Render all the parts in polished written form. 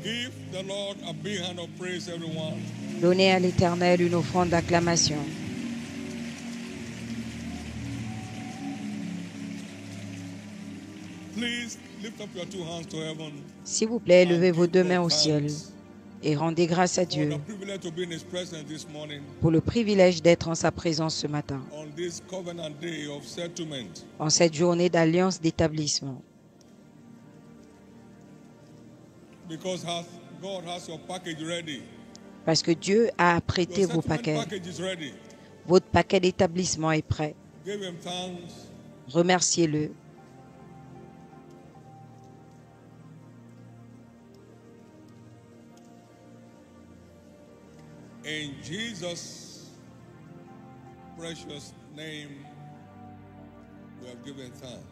Give the Lord a big hand of praise, everyone. Donnez à l'Éternel une offrande d'acclamation. Please lift up your two hands to heaven. S'il vous plaît, levez and vos give deux God mains au ciel thanks et rendez grâce à for Dieu the privilege to be in His presence this morning pour le privilège d'être en sa présence ce matin, on this covenant day of settlement. en cette journée d'alliance d'établissement. Because God has your package ready. Parce que Dieu a apprêté Your vos settlement paquets. package is ready. Votre paquet d'établissement est prêt. Give Him thanks. Remerciez-le. In Jesus' precious name, we have given thanks.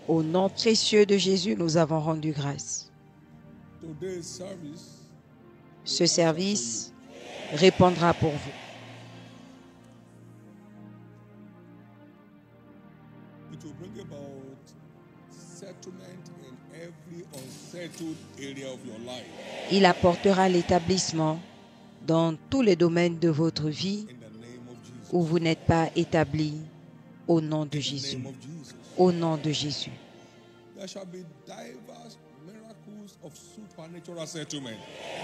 Au nom précieux de Jésus, nous avons rendu grâce. Today's service Ce service répondra pour vous. it will bring about settlement in every unsettled area of your life. Il apportera l'établissement dans tous les domaines de votre vie In the name of Jesus. où vous n'êtes pas établi, au nom de In the Jésus. name of Jesus. Au nom de Jésus. There shall be diverse miracles of supernatural settlement.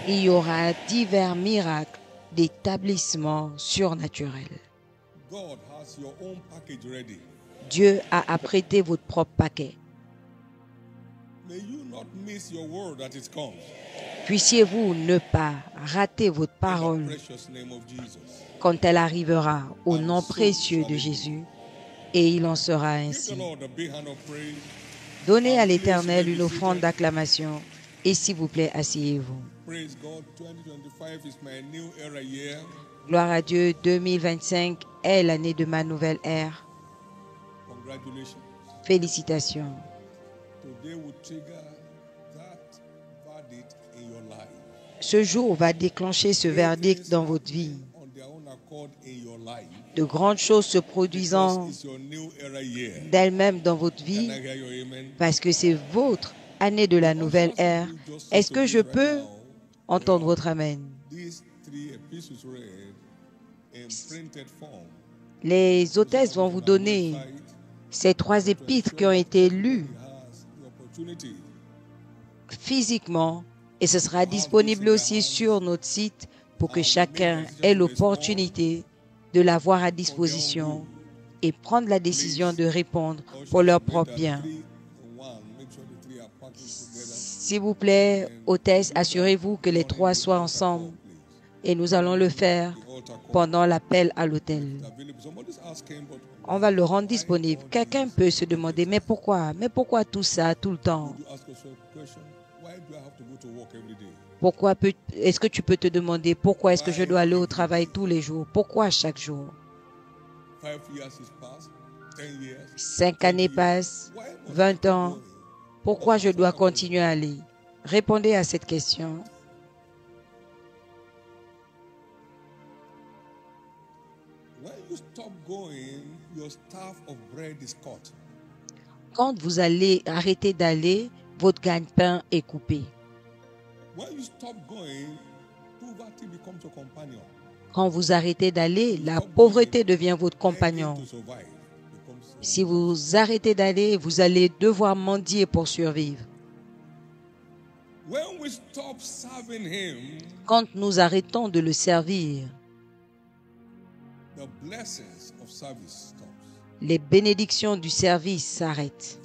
Il y aura divers miracles d'établissement surnaturel. God has your own package ready. Dieu a apprêté votre propre paquet. May you not miss your word that it comes. Puissiez-vous ne pas rater votre In the parole precious name of Jesus. quand elle arrivera au nom précieux de Jésus, et il en sera Give ainsi. the Lord a big hand of praise. Donnez à l'Éternel une offrande d'acclamation et s'il vous plaît, asseyez-vous. Praise God. 2025 is my new era year. Gloire à Dieu, 2025 est l'année de ma nouvelle ère. Congratulations. Félicitations. Today will trigger that verdict in your life. Ce jour va déclencher ce verdict dans votre vie. On their own accord in your life. De grandes choses se produisant Because it's your new era year. d'elles-mêmes dans votre vie Can I hear your amen? parce que c'est votre année de la nouvelle ère. Est-ce que je peux entendre votre amen? These three epistles read in printed form. Les hôtesses vont vous donner ces 3 épîtres qui ont été lues Has the opportunity physiquement et ce sera disponible aussi sur notre site pour que chacun ait l'opportunité de l'avoir à disposition et prendre la décision de répondre pour leur propre bien. S'il vous plaît, hôtesse, assurez-vous que les 3 soient ensemble et nous allons le faire pendant l'appel à l'hôtel. On va le rendre disponible. Quelqu'un peut se demander, mais pourquoi tout ça, tout le temps? Pourquoi est-ce que tu peux te demander pourquoi est-ce que je dois aller au travail tous les jours? Pourquoi chaque jour? 5 années passent, 20 ans. Pourquoi je dois continuer à aller? Répondez à cette question. Quand vous allez arrêter d'aller, votre gagne-pain est coupé. Quand vous arrêtez d'aller, la pauvreté devient votre compagnon. Si vous arrêtez d'aller, vous allez devoir mendier pour survivre. Quand nous arrêtons de le servir, les bénédictions du service s'arrêtent.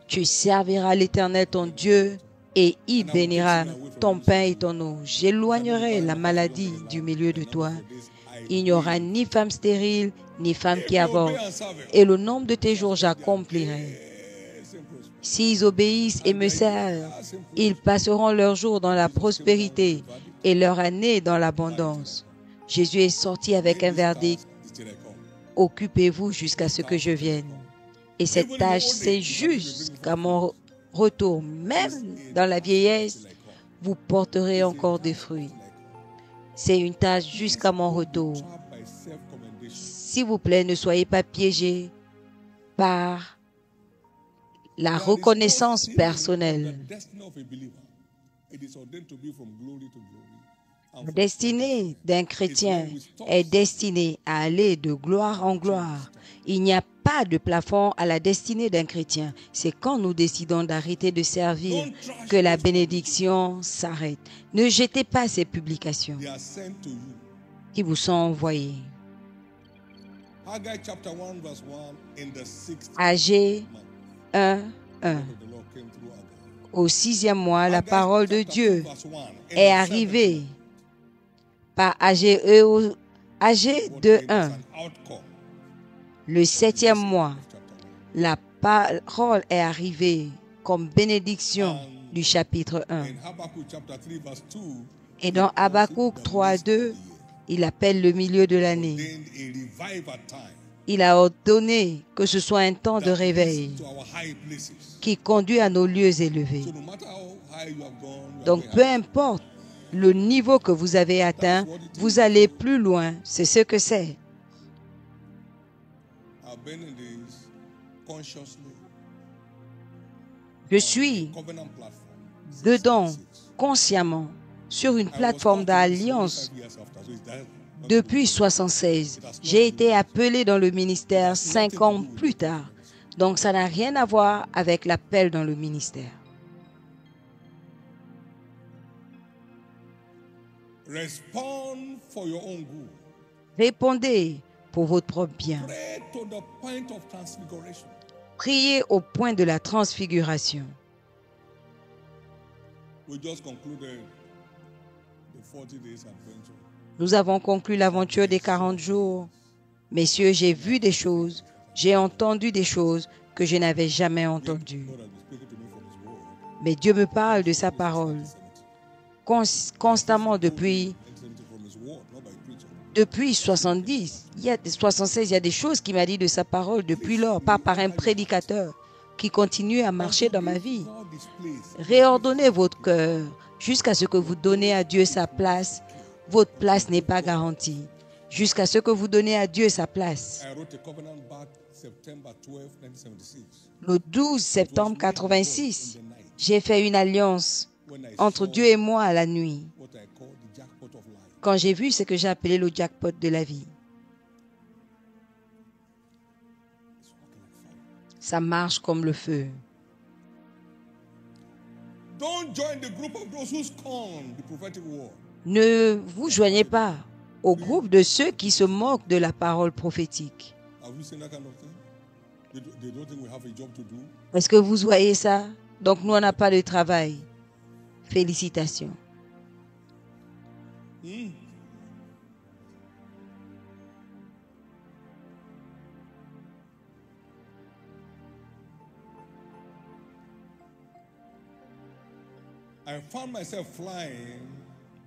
Tu serviras l'Éternel ton Dieu et il bénira ton pain et ton eau. J'éloignerai la maladie du milieu de toi. Il n'y aura ni femme stérile, ni femme qui avorte. Et le nombre de tes jours, j'accomplirai. S'ils obéissent et me servent, ils passeront leurs jours dans la prospérité et leur année dans l'abondance. Jésus est sorti avec un verdict. Occupez-vous jusqu'à ce que je vienne. Et cette tâche, c'est jusqu'à mon retour. Même dans la vieillesse, vous porterez encore des fruits. C'est une tâche jusqu'à mon retour. S'il vous plaît, ne soyez pas piégés par la reconnaissance personnelle. La destinée d'un chrétien est destinée à aller de gloire en gloire. Il n'y a pas de plafond à la destinée d'un chrétien. C'est quand nous décidons d'arrêter de servir que la bénédiction s'arrête. Ne jetez pas ces publications qui vous sont envoyées. Agé 1, 1. Au 6e mois, la parole de Dieu est arrivée par Agé 2.1. Le 7e mois, la parole est arrivée comme bénédiction du chapitre 1. Et dans Habakkuk 3.2, il appelle le milieu de l'année. Il a ordonné que ce soit un temps de réveil qui conduit à nos lieux élevés. Donc, peu importe le niveau que vous avez atteint, vous allez plus loin. C'est ce que c'est. Je suis dedans consciemment sur une plateforme d'alliance depuis 1976. J'ai été appelé dans le ministère 5 ans plus tard. Donc, ça n'a rien à voir avec l'appel dans le ministère. Répondez pour votre propre bien. Priez au point de la transfiguration. Nous avons conclu l'aventure des 40 jours. Messieurs, j'ai vu des choses, j'ai entendu des choses que je n'avais jamais entendues. Mais Dieu me parle de sa parole constamment depuis 70. 76, il y a des choses qu'il m'a dit de sa parole depuis lors, pas par un prédicateur qui continue à marcher dans ma vie. Réordonnez votre cœur jusqu'à ce que vous donnez à Dieu sa place. Votre place n'est pas garantie. Jusqu'à ce que vous donnez à Dieu sa place. Le 12 septembre 86, j'ai fait une alliance entre Dieu et moi à la nuit. Quand j'ai vu ce que j'ai appelé le jackpot de la vie. Ça marche comme le feu. Ne vous joignez pas au groupe de ceux qui se moquent de la parole prophétique. Est-ce que vous voyez ça? Donc nous, on n'a pas de travail. Félicitations.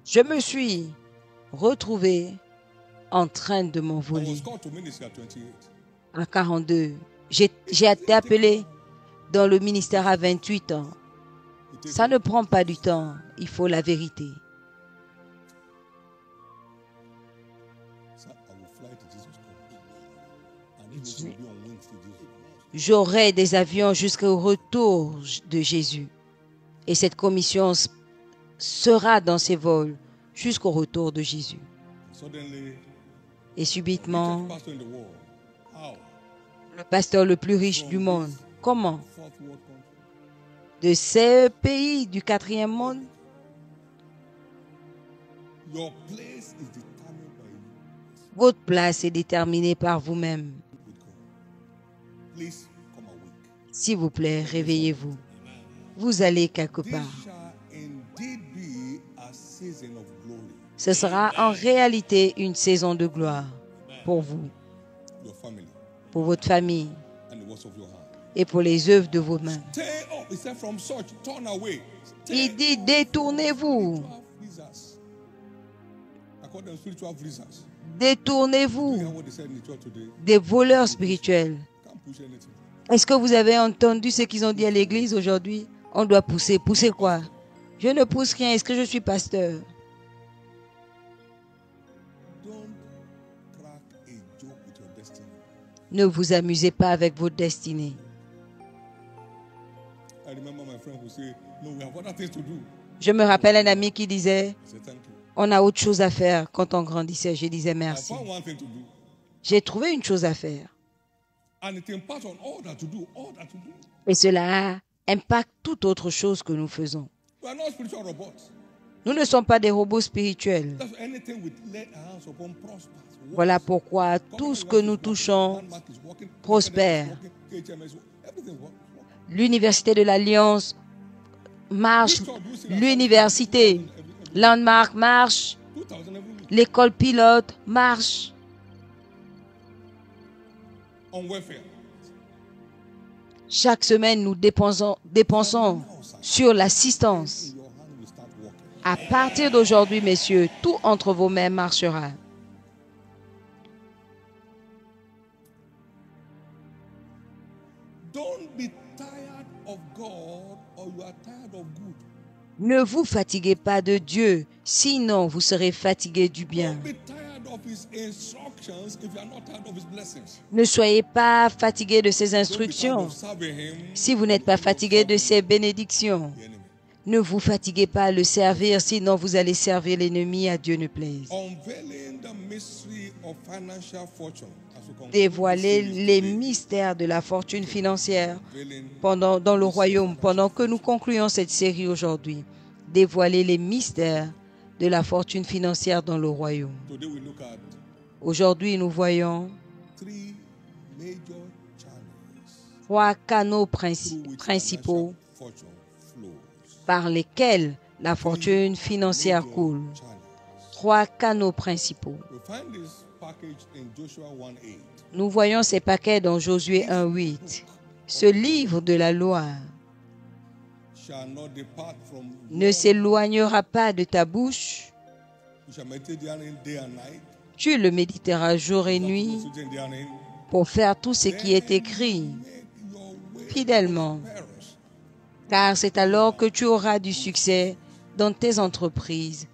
Je me suis retrouvé en train de m'envoler à 42. J'ai été appelé dans le ministère à 28 ans. Ça ne prend pas du temps, il faut la vérité. J'aurai des avions jusqu'au retour de Jésus. Et cette commission sera dans ses vols jusqu'au retour de Jésus. Et subitement, le pasteur le plus riche du monde, comment? De ces pays du 4e monde? Votre place est déterminée par vous-même. S'il vous plaît, réveillez-vous. Vous allez quelque part. Ce sera en réalité une saison de gloire pour vous, pour votre famille et pour les œuvres de vos mains. Il dit, détournez-vous. Détournez-vous des voleurs spirituels. Est-ce que vous avez entendu ce qu'ils ont dit à l'église aujourd'hui? On doit pousser. Pousser quoi? Je ne pousse rien. Est-ce que je suis pasteur? Ne vous amusez pas avec votre destinée. remember my friend who say, "No, we have other things to do." Je me rappelle un ami qui disait, I said, "Thank you. on a autre chose à faire quand on grandissait. Je disais I merci. found one thing to do, J'ai trouvé une chose à faire. and it impacts on all that to do, all that to do. Et cela impacte toute autre chose que nous faisons. We are not spiritual robots. Nous ne sommes pas des robots spirituels. That's anything we lay our hands upon prospers. Voilà pourquoi tout ce que nous touchons Landmark is working, prospère. KHMS, everything works. L'université de l'Alliance marche. L'université Landmark marche. 2,000 every week L'école pilote marche. on welfare. Chaque semaine, nous dépensons sur l'assistance. In your hand will start working. À partir d'aujourd'hui, messieurs, tout entre vos mains marchera. Don't be tired of God or you are tired of good. Ne vous fatiguez pas de Dieu, sinon vous serez fatigués du bien. Don't be tired of his instructions if you are not tired of his blessings. Ne soyez pas fatigués de ses Don't be tired instructions, of serving him, si vous n'êtes pas fatigués de ses bénédictions. the enemy. Ne vous fatiguez pas à le servir, sinon vous allez servir l'ennemi, à Dieu ne plaise. Unveiling the mystery of financial fortune. As we conclude Dévoiler this series les today, mystères de la fortune financière unveiling dans le royaume, pendant que nous concluons cette série aujourd'hui. Dévoiler les mystères de la fortune financière dans le royaume. Today we look at Aujourd'hui, nous voyons 3 major channels 3 canaux through which principaux financial fortune flows. par lesquels la fortune financière coule. Channels. 3 canaux principaux. We find this package in Joshua 1:8. Nous voyons ces paquets dans Josué 1:8. Ce livre de la loi Shall not depart from ne s'éloignera pas de ta bouche. You shall meditate therein day and night. Tu le méditeras jour et nuit Sitting therein, pour faire tout ce qui est écrit make your way fidèlement. prosperous. Car c'est alors que tu auras du succès dans tes entreprises.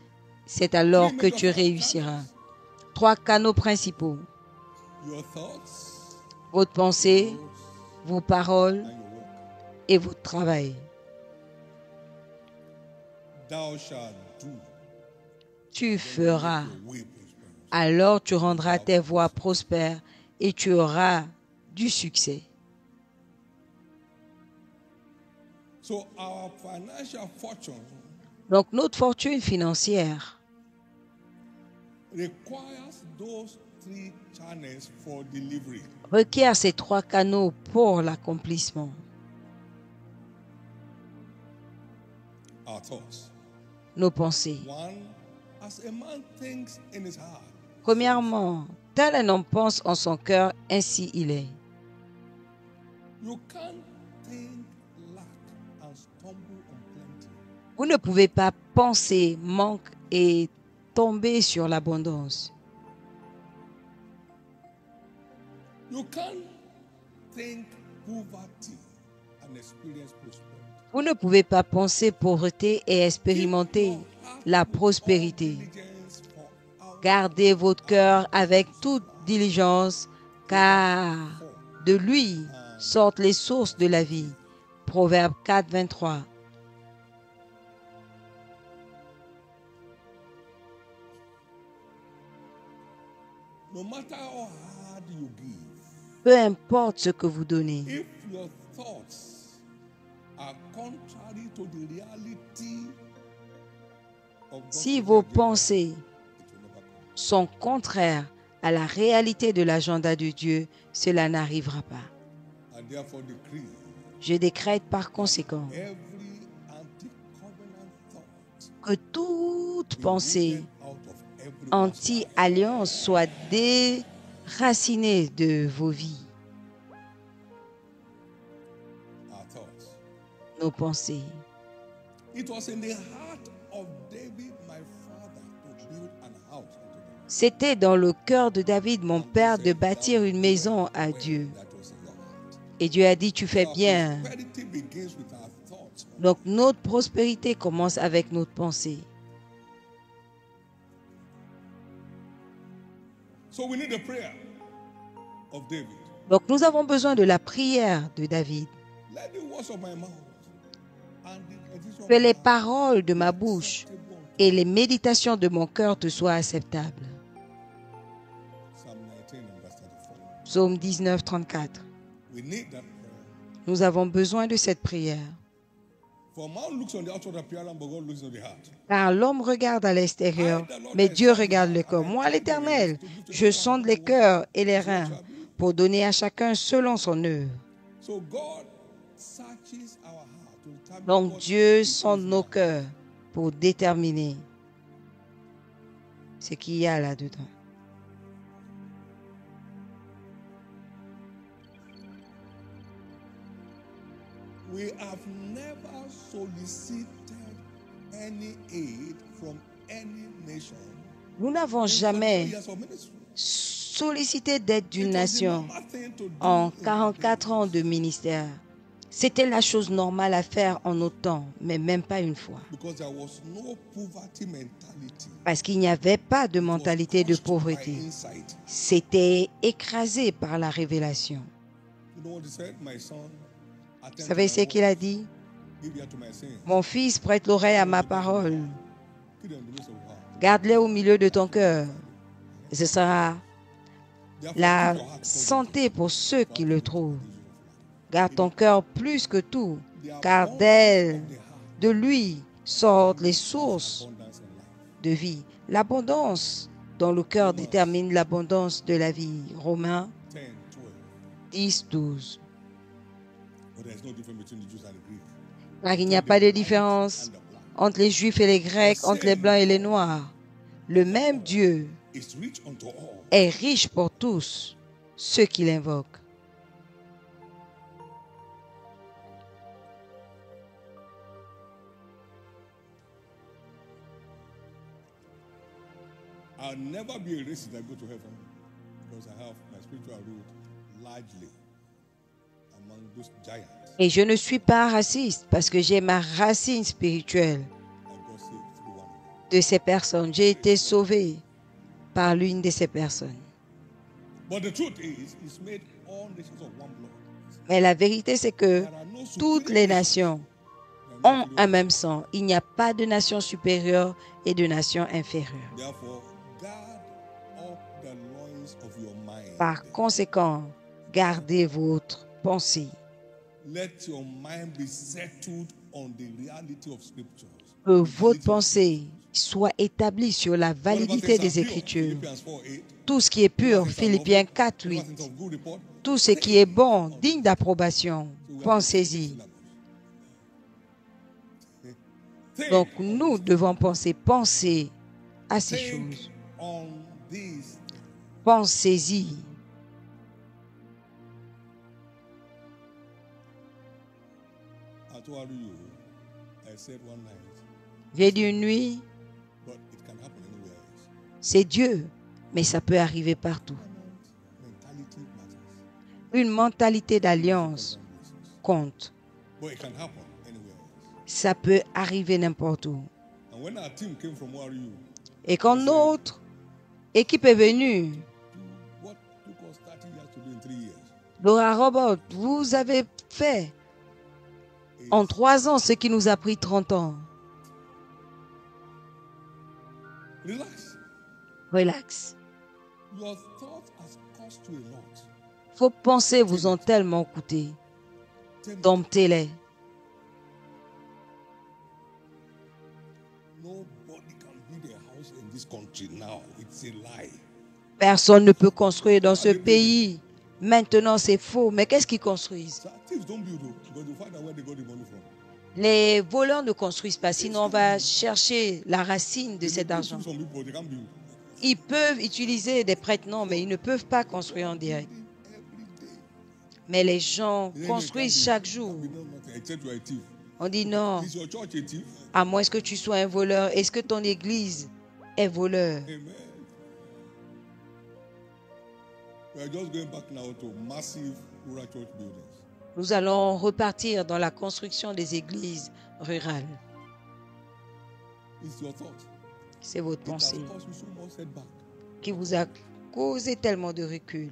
C'est alors que tu réussiras. 3 canaux principaux. Your thoughts, Votre pensée, vos paroles and your work. et votre travail. Thou shalt do Tu feras. your way prosperous. Alors tu rendras tes voies prospères et tu auras du succès. So our financial fortune Donc notre fortune financière requires those 3 channels for delivery. requiert ces 3 canaux pour l'accomplissement. Our thoughts. Nos pensées. 1, as a man thinks in his heart, Premièrement, tel un homme pense en son cœur, ainsi il est. you can't think lack and stumble on plenty. Vous ne pouvez pas penser manque et tomber sur l'abondance. You can't think poverty and experience prosperity. Vous ne pouvez pas penser pauvreté et expérimenter la prospérité. Diligence for our Gardez votre cœur avec toute diligence, car de lui sortent les sources de la vie. Proverbe 4, 23. no matter how hard you give, Peu importe ce que vous donnez, if your thoughts are contrary to the reality of God's si vos agenda, pensées it will never come. sont contraires à la réalité de l'agenda de Dieu, cela n'arrivera pas. And therefore decree Je décrète par conséquent every anti-covenant thought que toute be pensée rooted out of everyone's life. anti-alliance soit déracinée de vos vies, Our thoughts. nos pensées. It was in the heart of David, my father, to build an house unto the Lord. C'était dans le cœur de David, mon père, de bâtir une maison à Dieu. That was in your heart. Et Dieu a dit, tu fais Our bien. prosperity begins with our thoughts. Donc notre prospérité commence avec notre pensée. So we need a prayer of David. Donc nous avons besoin de la prière de David. Let the words of my mouth Que les paroles de ma bouche et les méditations de mon cœur te soient acceptables. Psaume 19, 34. Nous avons besoin de cette prière. Car l'homme regarde à l'extérieur, mais Dieu regarde le cœur. Moi, l'Éternel, je sonde les cœurs et les reins pour donner à chacun selon son œuvre. Donc Dieu sonde nos cœurs pour déterminer ce qu'il y a là-dedans. We have never solicited any aid from any nation. Nous n'avons jamais sollicité d'aide d'une nation en 44 ans de ministère. C'était la chose normale à faire en nos temps, mais même pas une fois. Parce qu'il n'y avait pas de mentalité de pauvreté. C'était écrasé par la révélation. Vous savez ce qu'il a dit? Mon fils, prête l'oreille à ma parole. Garde-les au milieu de ton cœur. Et ce sera la santé pour ceux qui le trouvent. Garde ton cœur plus que tout, car de lui sortent les sources de vie. L'abondance dans le cœur détermine l'abondance de la vie. Romains 10, 12. Car il n'y a pas de différence entre les Juifs et les Grecs, entre les Blancs et les Noirs. Le même Dieu est riche pour tous ceux qui l'invoquent. I'll never be a racist that go to heaven because I have my spiritual root largely among those giants. Et je ne suis pas raciste parce que j'ai ma racine spirituelle de ces personnes. J'ai été sauvé par l'une de ces personnes. Mais la vérité, c'est que toutes les nations ont un même sang. Il n'y a pas de nation supérieure et de nation inférieure. Par conséquent, gardez votre pensée. Que votre pensée soit établie sur la validité des Écritures. Tout ce qui est pur, Philippiens 4, 8. Tout ce qui est bon, digne d'approbation, pensez-y. Donc, nous devons penser à ces choses. Pensez-y. J'ai dit une nuit, c'est Dieu, mais ça peut arriver partout. Une mentalité d'alliance compte. Ça peut arriver n'importe où. Et quand notre équipe est venue, Laura Robert, vous avez fait en 3 ans ce qui nous a pris 30 ans. Relax. Vos pensées vous ont tellement coûté. Domptez-les. Personne ne peut construire dans ce pays. Maintenant, c'est faux. Mais qu'est-ce qu'ils construisent? Les voleurs ne construisent pas, sinon on va chercher la racine de cet argent. Ils peuvent utiliser des prête-noms, mais ils ne peuvent pas construire en direct. Mais les gens construisent chaque jour. On dit non, à moins que tu sois un voleur. Est-ce que ton église est voleur? Nous allons repartir dans la construction des églises rurales. C'est votre pensée qui vous a causé tellement de recul.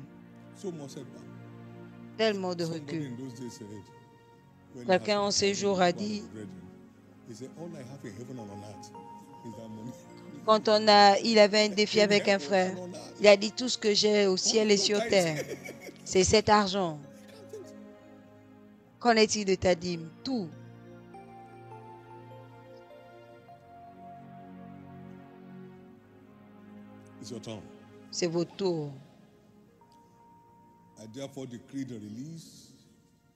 Tellement de recul. when he Quelqu'un en has ces jours a one of dit, his brethren, he said, all I have in heaven and on earth is that money. quand il avait un défi avec un frère, il a dit tout ce que j'ai au ciel et sur terre, c'est cet argent. Qu'en est-il de ta dîme? Tout. It's your turn. C'est votre tour. I therefore decree the release.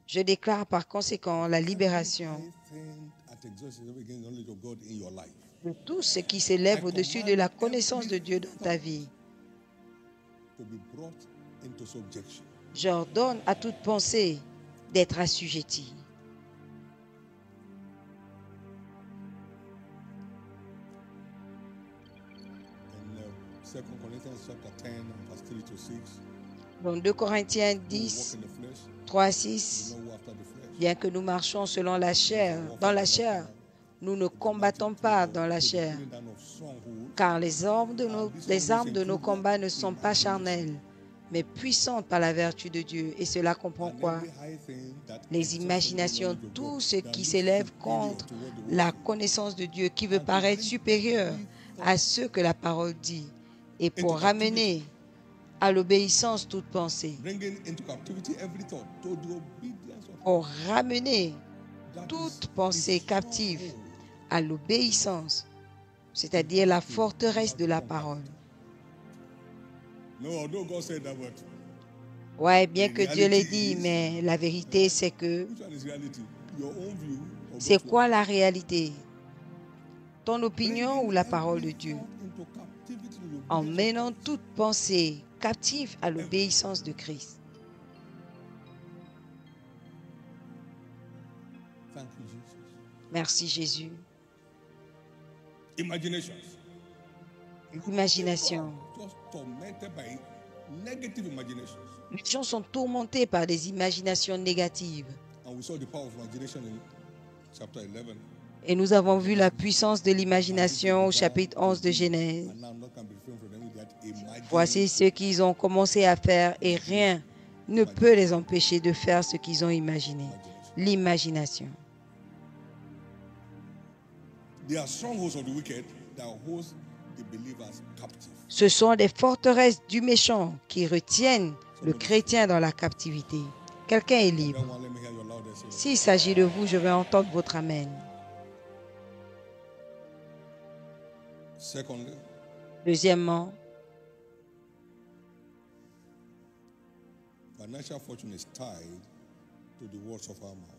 Je déclare par conséquent la libération Everything that exalts itself against the knowledge of God in your life. de tout ce qui s'élève au-dessus de la connaissance de Dieu dans ta vie. To be brought into subjection. J'ordonne à toute pensée d'être assujettie. In 2 Corinthians chapter 10, verse 3 to 6, Dans 2 Corinthiens we walk 10, in the flesh, 3 à we 6, don't walk after the flesh. bien que nous marchons selon la chair, dans la chair, nous ne combattons pas dans la chair, car les armes de nos combats ne sont pas charnelles, mais puissantes par la vertu de Dieu. Et cela comprend quoi? Les imaginations, tout ce qui s'élève contre la connaissance de Dieu, qui veut paraître supérieur à ce que la parole dit, et pour ramener à l'obéissance toute pensée, Bringing into captivity every thought to the obedience of pour ramener that toute is pensée the captive stronghold. à l'obéissance, c'est-à-dire la forteresse de la parole. No, although God said that, but Ouais, bien que Dieu l'ait dit, mais la vérité, c'est que which one is reality? Your own view or c'est God's quoi la réalité? Ton opinion Bringing ou la parole de every Dieu? thought into captivity to the obedience En of menant Christ. toute pensée captive à l'obéissance de Christ. Thank you, Jesus. Merci Jésus. Imaginations. Imagination. Just tormented by negative imaginations. Les gens sont tourmentés par des imaginations négatives. And we saw the power of imagination in chapter 11. Et nous avons vu la puissance de l'imagination au chapitre 11 de Genèse. And now not can be refrained from them that imagine. Voici ce qu'ils ont commencé à faire et rien ne peut les empêcher de faire ce qu'ils ont imaginé. L'imagination. They are strongholds of the wicked that holds the believers captive. Ce sont des forteresses du méchant qui retiennent le chrétien dans la captivité. Quelqu'un est libre. Everyone, let me hear your loudest. S'il s'agit de vous, je vais entendre votre Amen. Secondly, Deuxièmement, financial fortune is tied to the words of our mouth.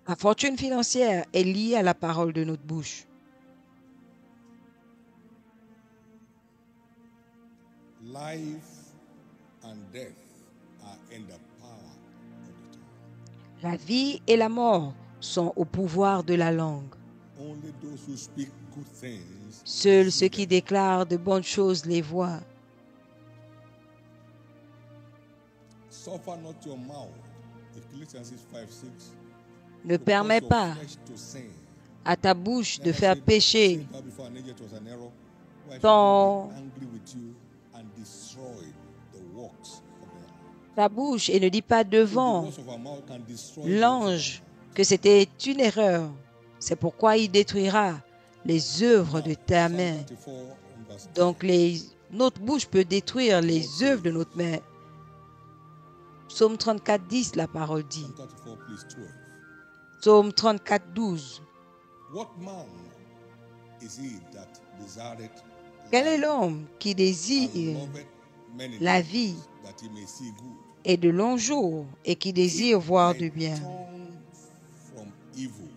la fortune financière est liée à la parole de notre bouche. Life and death are in the power of the tongue. La vie et la mort sont au pouvoir de la langue. Only those who speak good things Seuls see ceux qui them. déclarent de bonnes choses les voient. Suffer not your mouth. Ecclesiastes 5:6. Ne to permets cause your pas flesh to sin. à ta bouche de Never faire say- pécher say thou before an angel it was an error. Why should Ton- God be angry with you and destroy the works of their hand? ta bouche et ne dis pas So the devant words of our mouth can destroy the works of l'ange our que c'était une erreur. C'est pourquoi il détruira les œuvres hand. de ta Psalm main. 34 and verse 10. Donc notre bouche peut détruire les œuvres de notre main. Psaume 34, 10, la parole dit. Psalm 34, please 12. Psaume 34, 12. What man is he that desireth Quel est life l'homme qui and désire loveth many la days, vie that he may see good? et de longs jours et qui désire voir Thy du bien? tongue from evil,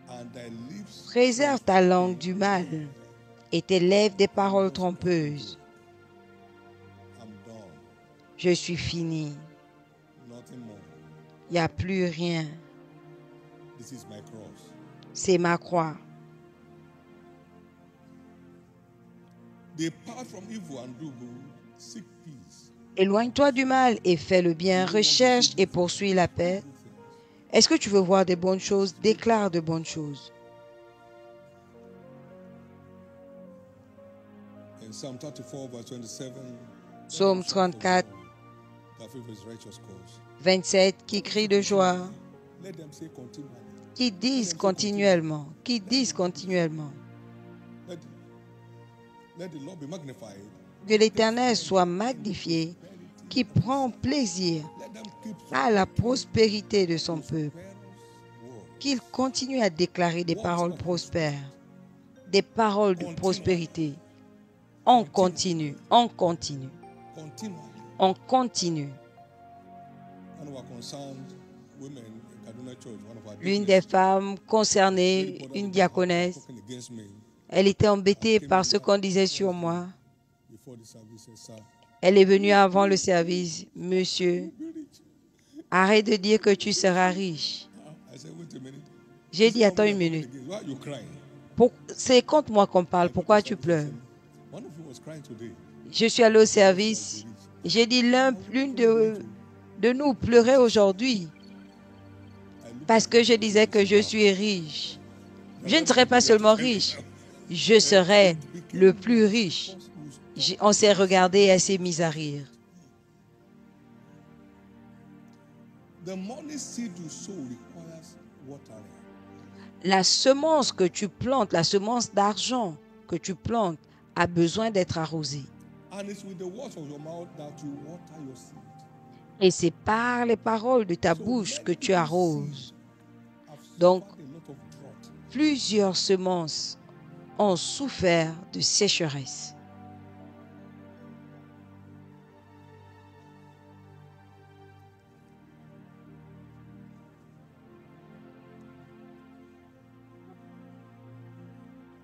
and thy lips Préserve from ta langue speaking du mal evil. et tes lèvres des paroles trompeuses. I'm done. Je suis fini. Nothing more. Il n'y a plus rien. This is my cross. C'est ma croix. Depart from evil and do good. Seek peace. Éloigne-toi du mal et fais le bien. Recherche et poursuis la paix. Est-ce que tu veux voir des bonnes choses? Déclare de bonnes choses. In Psalm 34, verse 27. Psaume 34, That favor his righteous cause. 27, qui crient de joie, Let them say continually. qui disent continuellement, qui disent continuellement. Let the Lord be magnified. Que l'Éternel soit magnifié, qui prend plaisir Let them keep à la prospérité de son peuple, prosperous word. qu'il continue à déclarer des paroles prospères, des paroles de prospérité. On continue, on continue, Continually. on continue. One of our concerned women in Kaduna Church, one of our L'une des femmes concernées, une diaconesse, spoken against me elle était embêtée par ce qu'on disait sur moi. before the service. Said, "Sir, Elle est venue avant le service. Monsieur, arrête de dire que tu seras riche. I said, wait a minute. J'ai dit, attends une minute. Why are you crying? C'est contre moi qu'on parle. Pourquoi tu pleures? One of you was crying today. Je suis allée au service. J'ai dit, l'une de nous pleurait aujourd'hui parce que je disais que je suis riche. Je ne serai pas seulement riche, je serai le plus riche. On s'est regardé et elle s'est mise à rire. The money seed you sow requires watering. La semence que tu plantes, la semence d'argent que tu plantes, a besoin d'être arrosée. And it's with the words of your mouth that you water your seed. Et c'est par les paroles de ta bouche que tu arroses. I've Donc, suffered a lot of drought. plusieurs semences ont souffert de sécheresse.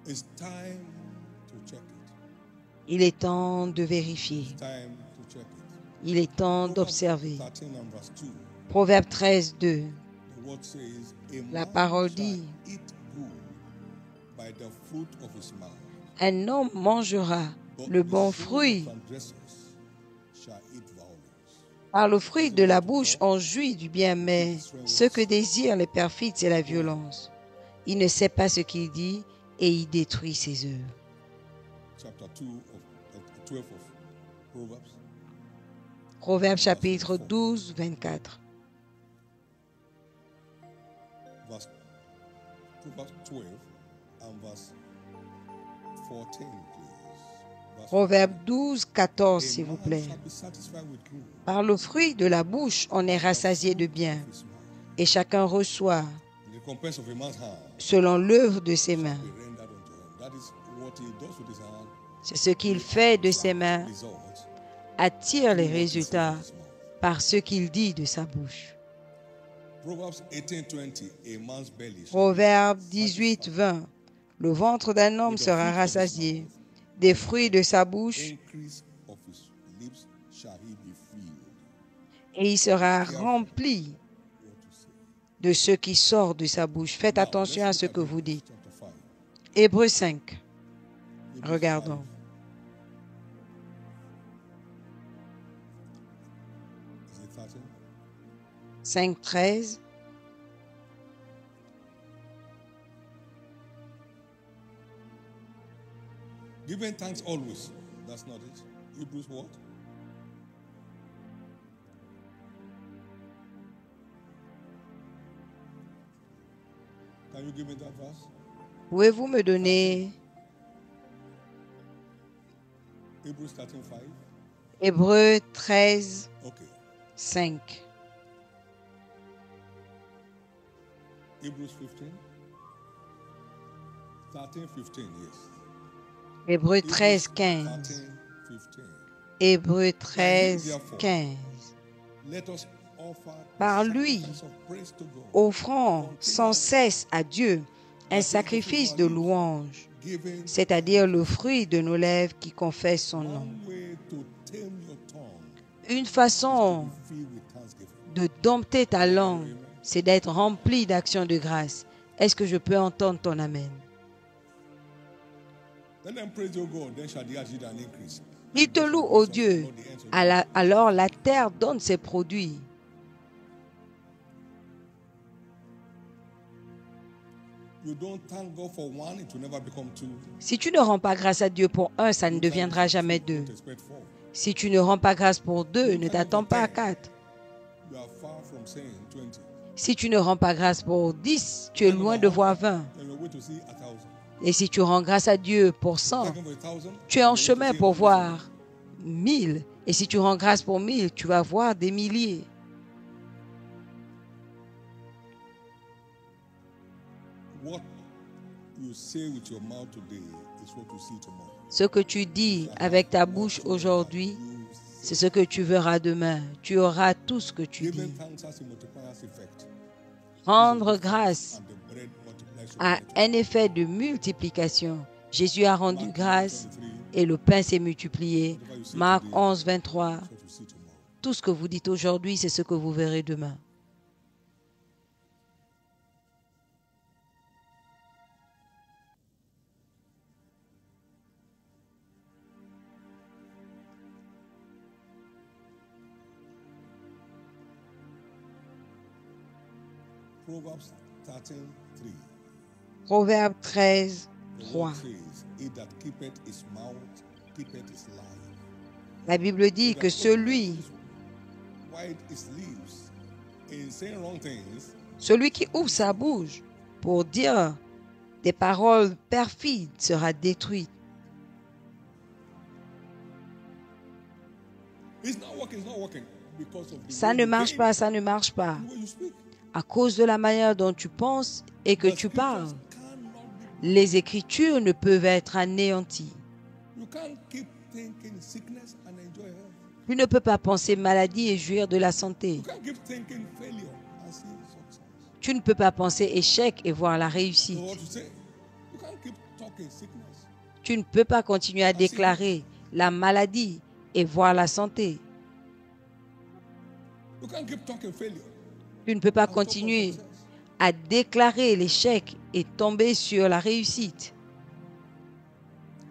It's time to check it. Il est temps de vérifier. It's time to check it. Il est temps Proverbs d'observer. 13 and verse 2. Proverbe 13, 2. The word says, a La man parole shall dit, eat good by the fruit of his mouth. un homme mangera But le the bon soul of fruit. transgressors shall eat violence. Par le fruit de la bouche, on jouit du bien, mais ce que désirent les perfides, c'est la violence. Il ne sait pas ce qu'il dit et il détruit ses œuvres. Chapter 2 of 12 of Proverbs. Proverbe chapitre 12, 24. Verse, Proverbs 12 and verse 14, please. Verse Proverbe 12, 14, 14. s'il vous A man plaît. shall be satisfied with good Par le fruit de la bouche, on est rassasié de bien, of his mouth. et chacun reçoit The recompense of a man's hand selon l'œuvre de ses mains. be rendered unto him. That is what he does with his hand. C'est ce qu'il fait de ses mains, Results attire les what he says résultats with his mouth. par ce qu'il dit de sa bouche. Proverbs 18:20. A man's belly shall Proverbe 18, 20. Le ventre d'un homme sera rassasié. Des fruits de sa bouche, increase of his lips shall he be filled. et il sera rempli What to say. de ce qui sort de sa bouche. Faites Now, attention à let's ce look que at vous dites. Chapter 5. Hébreux 5. Hebrews Regardons. 5. Is it 13? 5, 13. Giving thanks always. That's not it. Hebrews what? Can you give me that verse? Pouvez-vous me donner Hebrews 13:5. Hébreux 13, Okay. 5. Hebrews 15. 13:15, yes. Hébreux 13, Hebrews 15. 13:15. Hébreux 13, 15. Let us offer Par the lui, sacrifice of praise to God, offrant sans cesse à Dieu un sacrifice de louange, giving c'est-à-dire le fruit de nos lèvres qui confessent son nom. one way to tame your tongue, Une façon be filled with thanksgiving. de dompter ta langue, c'est d'être rempli d'actions de grâce. Est-ce que je peux entendre ton amen? Let them praise your God, then shall the earth yield an increase. Il te loue, ô Dieu. Alors la terre donne ses produits. You don't thank God for one, it will never become two. Si tu ne rends pas grâce à Dieu pour un, ça ne deviendra jamais deux. Don't expect four. Si tu ne rends pas grâce pour 2, ne t'attends pas à 4. You are far from saying 20. Si tu ne rends pas grâce pour 10, tu es loin de voir 20. And you're going to see 1,000. Et si tu rends grâce à Dieu pour 100, Looking for 1,000. tu es en you're going to chemin see pour 100,000. voir 1000. Et si tu rends grâce pour 1000, tu vas voir des milliers. What you say with your mouth today is what you see tomorrow. Ce que tu dis avec ta bouche aujourd'hui, c'est ce que tu verras demain. Tu auras tout ce que tu Giving dis. thanks has a multiplying effect. Rendre grâce And the bread multiplies a un effet de multiplication. Jésus a rendu grâce et le pain s'est multiplié. Marc 11, 23. what you see tomorrow. Tout ce que vous dites aujourd'hui, c'est ce que vous verrez demain. Proverbs 13:3. Proverbe 13, The 3. word says, "He that keepeth his mouth keepeth his life." La Bible dit que celui White his lips in saying wrong things, qui ouvre sa bouche pour dire des paroles perfides sera détruit. it's not working because of the Ça way ne you marche think, pas, ça ne marche pas. the way you speak. À cause de la manière dont tu penses et que The tu scriptures parles. cannot be- Les Écritures ne peuvent être anéanties. You can't keep thinking sickness and enjoy health. Tu ne peux pas penser maladie et jouir de la santé. You can't keep thinking failure and see success. Tu ne peux pas penser échec et voir la So réussite. what to say? You can't keep talking sickness. Tu ne peux pas continuer à déclarer la maladie et voir la santé. You can't keep talking failure. Tu ne peux pas and talk of continuer success. à déclarer l'échec et tomber sur la réussite.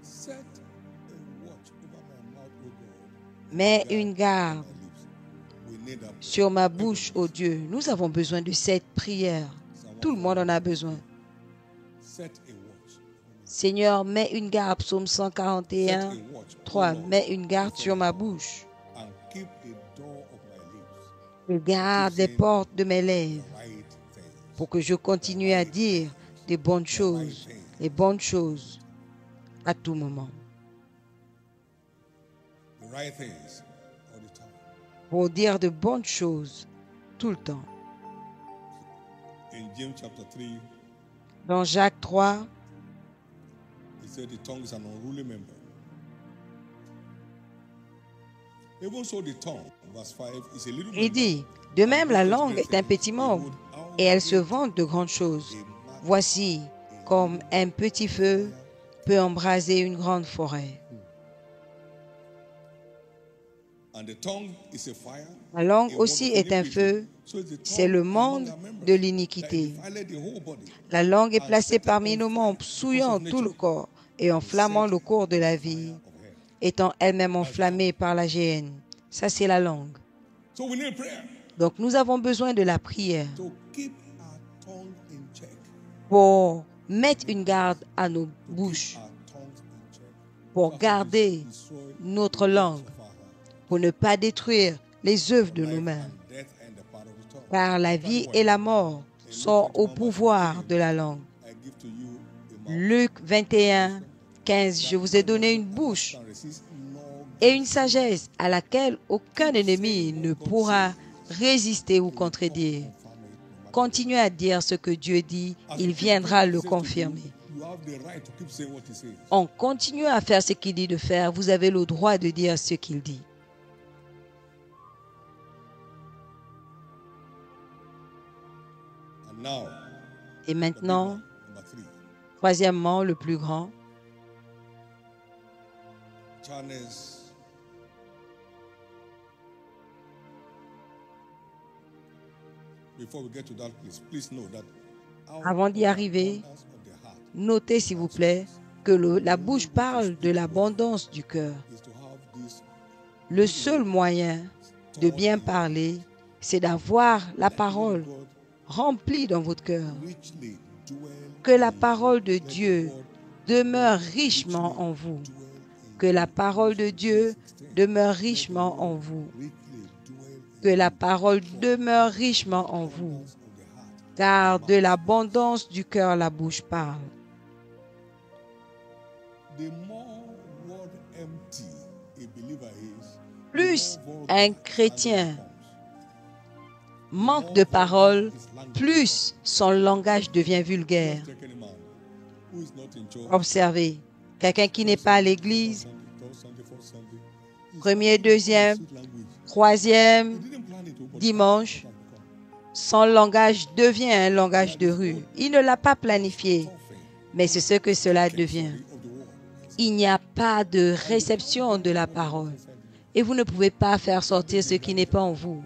Set a watch over my mouth, O God. Mets une garde My lips. We need that. sur ma bouche, ô Dieu. Nous avons besoin de cette prière. Tout le monde en a besoin. Set a watch. Seigneur, mets une garde, psaume Set a 141, watch. O 3. Lord, Mets une garde sur ma bouche. and keep the door of my lips. Garde les portes de mes lèvres Right things. pour que je continue à dire des bonnes choses, les bonnes choses à tout moment. The right things all the time. Pour dire de bonnes choses tout le temps. In James chapter 3, Dans Jacques 3, he said the tongue is an unruly member. Even so, the tongue, verse 5, is a little il member. dit, de même la langue est un petit membre et elle se vante de grandes choses. Voici comme un petit feu peut embraser une grande forêt. And the tongue is a fire. La langue a aussi work of est un iniquity. feu, So is the c'est tongue le among monde our members de that l'iniquité. defileth the whole body. La langue est placée parmi nos membres, souillant tout le corps et enflammant le cours de la vie, étant elle-même enflammée par la géhenne. Ça, c'est la langue. So we need prayer Donc, nous avons besoin de la prière to keep our tongue in check. pour mettre une garde à nos bouches, Our tongues in check. pour garder Destroy notre langue, of our heart. pour ne pas détruire les œuvres de nos mains. And death and the power of the tongue. Car la vie et la mort sont au pouvoir de la langue. I give to you a mouth Luc 21, 15. Je vous ai donné une bouche that resist nor et une sagesse à laquelle aucun ennemi ne pourra résister ou contredire. Continuez à dire ce que Dieu dit, il viendra le confirmer. you have the right to keep saying what he says. En continuant à faire ce qu'il dit de faire, vous avez le droit de dire ce qu'il dit. And now, Et maintenant, number 3, troisièmement, le plus grand, channels. Before we get to that place, please know that out Avant d'y of the arriver, abundance of the heart notez s'il vous plaît que la bouche parle de l'abondance du cœur. is to have this Le seul moyen de bien parler, c'est d'avoir la parole God remplie dans votre cœur. richly dwell Que la parole de Dieu demeure richement en vous. Que la parole de Dieu demeure richement en vous. Que la parole demeure richement en vous. Car de l'abondance du cœur, la bouche parle. Plus un chrétien manque de parole, plus son langage devient vulgaire. Observez, quelqu'un qui n'est pas à l'église, premier, deuxième, troisième dimanche, son langage devient un langage de rue. Il ne l'a pas planifié, mais c'est ce que cela devient. Il n'y a pas de réception de la parole. Et vous ne pouvez pas faire sortir ce qui n'est pas en vous.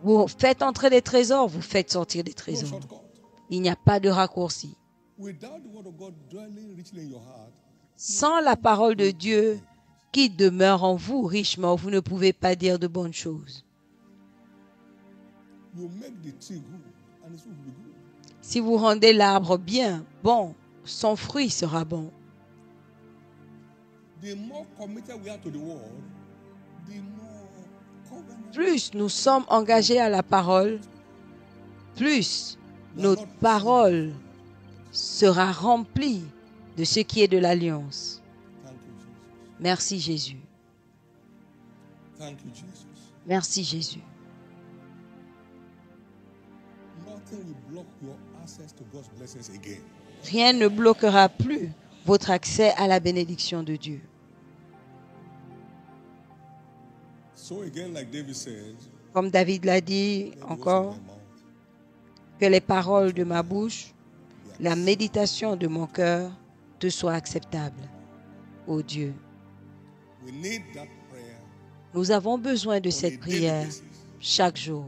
Vous faites entrer des trésors, vous faites sortir des trésors. Il n'y a pas de raccourci. Sans la parole de Dieu qui demeure en vous richement, vous ne pouvez pas dire de bonnes choses. Si vous rendez l'arbre bien, bon, son fruit sera bon. Plus nous sommes engagés à la parole, plus notre parole sera remplie de ce qui est de l'alliance. Merci Jésus. Merci Jésus. Rien ne bloquera plus votre accès à la bénédiction de Dieu. Comme David l'a dit encore, que les paroles de ma bouche, la méditation de mon cœur te soient acceptables, ô Dieu. Nous avons besoin de cette prière chaque jour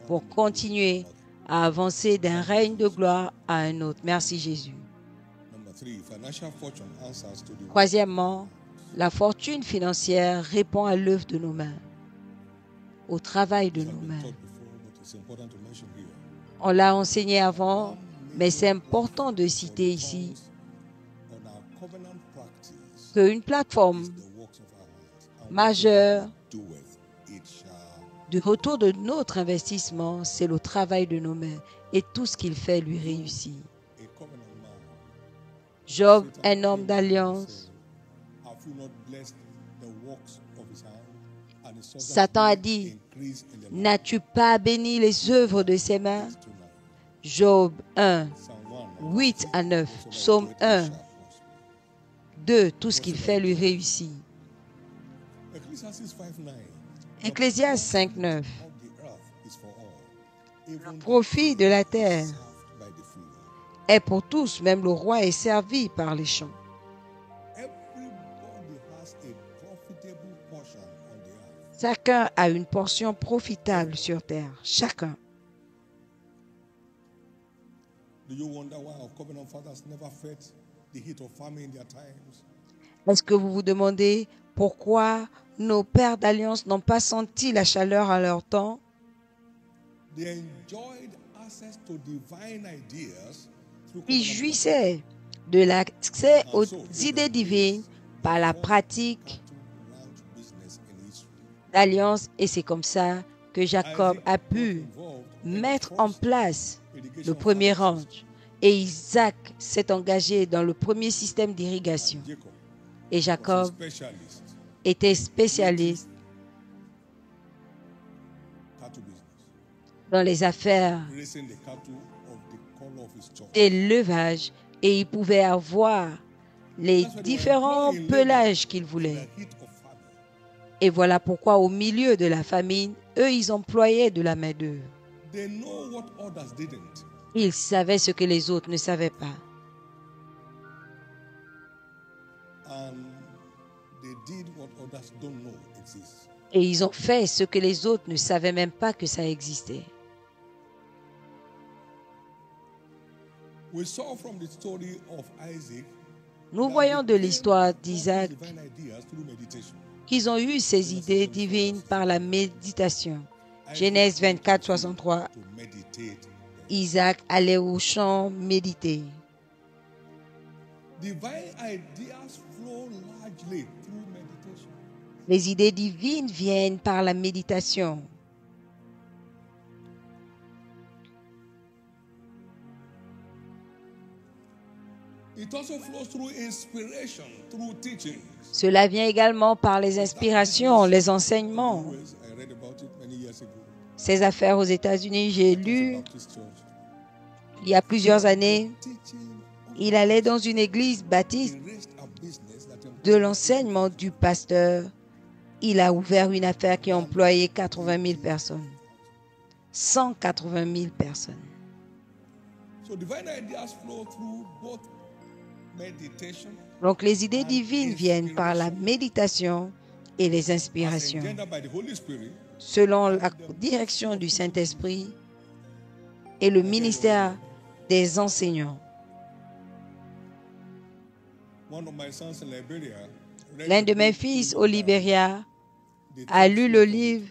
pour continuer à avancer d'un règne de gloire à un autre. Merci Jésus. Troisièmement, la fortune financière répond à l'œuvre de nos mains, au travail de nos mains. On l'a enseigné avant, mais c'est important de citer ici qu'une plateforme majeure du retour de notre investissement, c'est le travail de nos mains et tout ce qu'il fait lui réussit. Job, un homme d'alliance, Satan a dit, n'as-tu pas béni les œuvres de ses mains? Job 1, 8 à 9, Psaume 1, 2, tout ce qu'il fait lui réussit. Ecclésiaste 5, 9. Le profit de la terre est pour tous, même le roi est servi par les champs. Chacun a une portion profitable sur terre. Chacun. Est-ce que vous vous demandez pourquoi nos pères d'alliance n'ont pas senti la chaleur à leur temps? Ils jouissaient de l'accès aux idées divines par la pratique d'alliance et c'est comme ça que Jacob a pu mettre en place le premier ranch et Isaac s'est engagé dans le premier système d'irrigation et Jacob était spécialiste dans les affaires d'élevage et il pouvait avoir les différents pelages qu'il voulait. Et voilà pourquoi au milieu de la famine, eux, ils employaient de la main-d'œuvre. Ils savaient ce que les autres ne savaient pas. Et ils ont fait ce que les autres ne savaient même pas que ça existait. Nous voyons de l'histoire d'Isaac qu'ils ont eu ces idées divines par la méditation. Genèse 24, 63. Isaac allait au champ méditer. Divine ideas flow largely through meditation. Les idées divines viennent par la méditation. It also flows through inspiration, through teaching. Cela vient également par les inspirations, les enseignements. I read about it many years ago. Ces affaires aux États-Unis, j'ai lu Baptist church. il y a plusieurs années. Teaching, Il allait dans une église baptiste. he raised a business that De l'enseignement du pasteur, il a ouvert une affaire qui a employé 80 000 personnes. 180 000 personnes. So divine ideas flow through both meditation Donc les idées divines viennent par la méditation et les as inspirations. engendered by the Holy Spirit Selon la direction du Saint-Esprit et le ministère des enseignants. one of my sons in Liberia read L'un the de mes book, fils au Libéria a lu le livre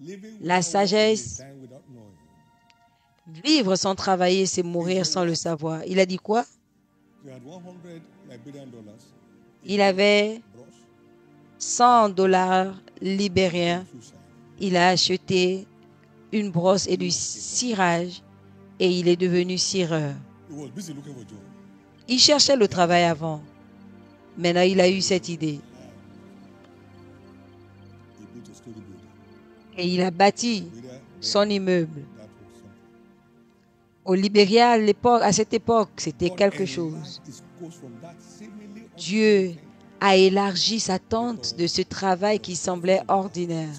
Living La without sagesse. working, dying without knowing. Vivre sans travailler, c'est mourir sans le savoir. Il a dit quoi? He had 100 Liberian dollars, Il avait brush, 100 dollars libériens. shoe shine. Il a acheté une brosse et du cirage et il est devenu cireur. He was busy looking for a job. Il cherchait le travail avant. Maintenant, il a eu cette idée He built a story building. et il a bâti Liberia, son immeuble. that was something. Au Libéria, à cette époque, c'était God quelque enlarged chose. his coast from that seemingly Dieu a élargi sa tente de ce travail qui semblait ordinaire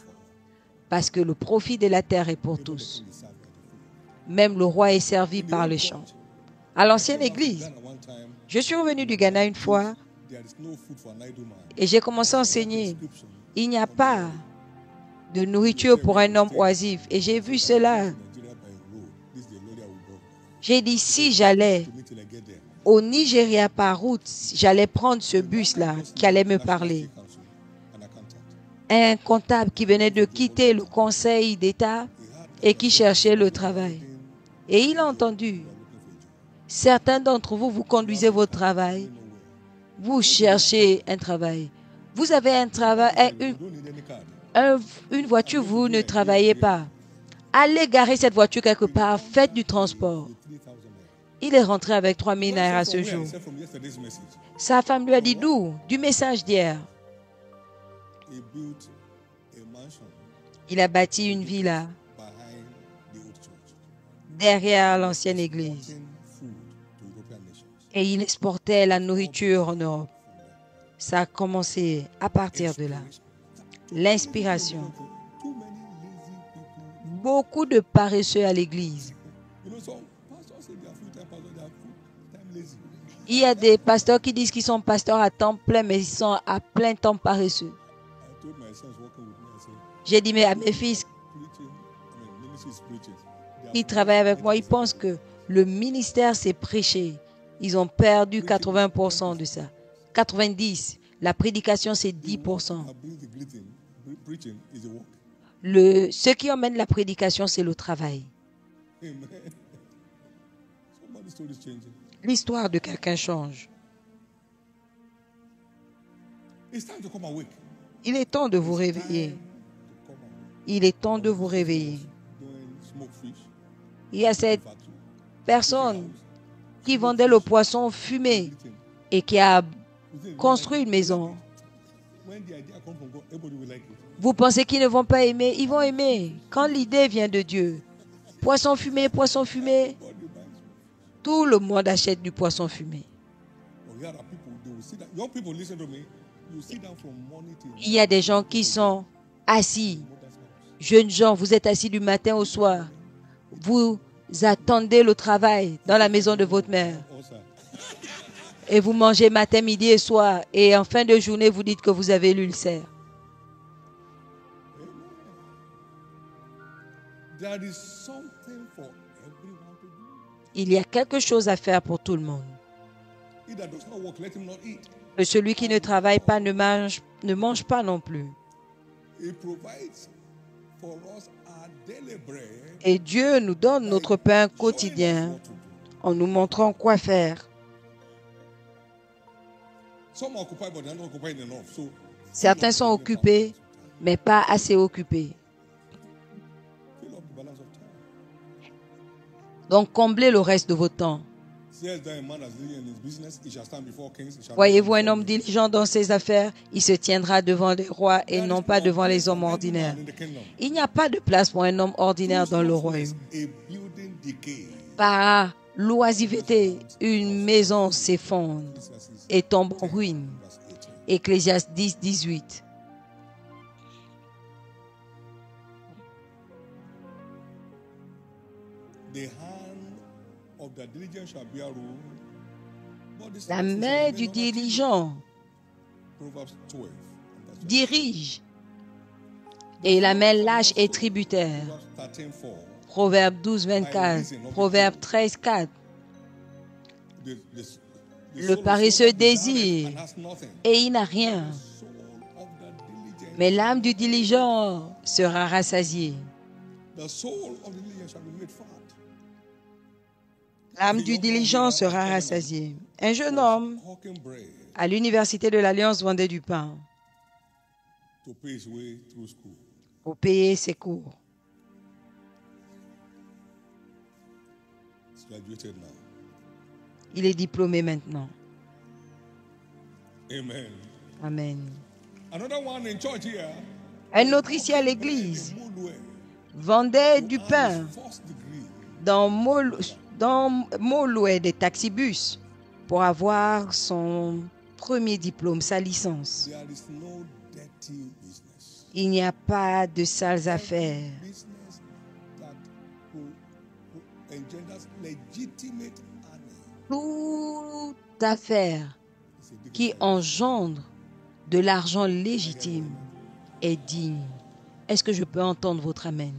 parce que le profit de la terre est pour tous. uncertain served by the food. Même le roi est servi par les champs. À l'ancienne église, Ghana one time, je suis revenu du Ghana une fois there is no food for an idle man. et j'ai commencé à enseigner. Prescription. Il n'y a pas de nourriture pour un homme oisif. Et j'ai vu cela. Nigeria by road. This is the lorry I will go. J'ai dit, si j'allais To me till I get there. au Nigeria par route, j'allais prendre ce bus-là qui allait me parler. Council, an accountant. Un comptable qui venait de quitter le Conseil d'État et qui cherchait le travail. Et il a entendu, certains d'entre vous, vous conduisez votre travail, vous cherchez un travail. Vous avez un travail, You don't need any card. une voiture, vous ne travaillez pas. Allez garer cette voiture quelque part, faites du transport. 3,000 naira. Il est rentré avec 3 000 naira ce From where? jour. Except from yesterday's message. Sa femme lui a dit d'où? Du message d'hier. He built a mansion Il a bâti une villa behind the old church, derrière l'ancienne église sending food to European nations. et il exportait la nourriture en Europe. Ça a commencé à partir de là. L'inspiration. Too many lazy people. Beaucoup de paresseux à l'église. You know, some pastors say they are full-time pastors, they are full-time lazy. Il y a des pasteurs qui disent qu'ils sont pasteurs à temps plein, mais ils sont à plein temps paresseux. I told my sons working with me, I said, J'ai dit, mais à mes fils preaching, ministry is preaching. They are qui travaillent avec moi, ils pensent que le ministère, c'est prêcher. Ils ont perdu 80% de ça. 90%. La prédication, c'est 10%. brings the greeting. Preaching is the work. Ce qui emmène la prédication, c'est le travail. Amen. Somebody's story is changing. L'histoire de quelqu'un change. It's time to come awake. Il est temps de vous réveiller. To come awake. Il est temps de vous réveiller. Doing smoked fish, Il y a cette factory, personne qui vendait le poisson fumé eating. et qui a Within construit une maison. when the idea comes from God, everybody will like it. Vous pensez qu'ils ne vont pas aimer? Ils vont aimer. Quand l'idée vient de Dieu. Poisson fumé, Everybody buys it. tout le monde achète du poisson fumé. But here are people, they will sit down. Young people, listen to me. You sit down from morning till Il y a des gens qui sont assis. mother's house. Jeunes gens, vous êtes assis du matin au soir. Vous attendez le travail dans la maison de votre mère. Also, Et vous mangez matin, midi et soir. Et en fin de journée, vous dites que vous avez l'ulcère. there is something for everyone to do. Il y a quelque chose à faire pour tout le monde. He that does not work, let him not eat. Que celui qui ne travaille pas ne mange pas non plus. He provides for us our daily bread, Et Dieu nous donne notre pain showing us quotidien what to do. en nous montrant quoi faire. Some are occupied, but they're not occupied enough. So Certains sont occupés, mais pas assez occupés. fill up the balance of time. Donc, comblez le reste de votre temps. Says that a man that's diligent in his business, he shall stand before kings. He shall Voyez-vous not un stand homme before men. diligent dans ses affaires, il se tiendra devant les rois et There non is pas no devant place les hommes for any ordinaires. man in the kingdom. Il n'y a pas de place pour un homme ordinaire dans le royaume. A building decay. Par l'oisiveté, une maison s'effondre et tombe en ruine. Verse 18. Ecclésiaste 10, 18. The hand of the diligent shall bear rule. But the La slothful main shall du remain unactive. diligent Proverbs 12. Verse 20. dirige et la main lâche est tributaire. Proverbs 13:4. Proverbe 12, 24. Proverbe 13, 4. Le paresseux désire And has nothing. et il n'a rien. Soul of the diligent. Mais l'âme du diligent sera rassasiée. The soul of the diligent shall be made fat. L'âme du diligent sera rassasiée. Un jeune homme Hawking bread à l'université de l'Alliance vendait du pain to pay his way through school. pour payer ses cours. He's graduated now. Il est diplômé maintenant. Amen. Amen. Another one in church here. Un autre ici à l'église in Mulwe, vendait du has pain first degree. dans Moloué des taxibus pour avoir son premier diplôme, sa licence. There is no dirty business. Il n'y a pas de sales affaires. Business that engenders legitimate earning. Toute affaire It's a big qui engendre de l'argent légitime est digne. Est-ce que je peux entendre votre amen?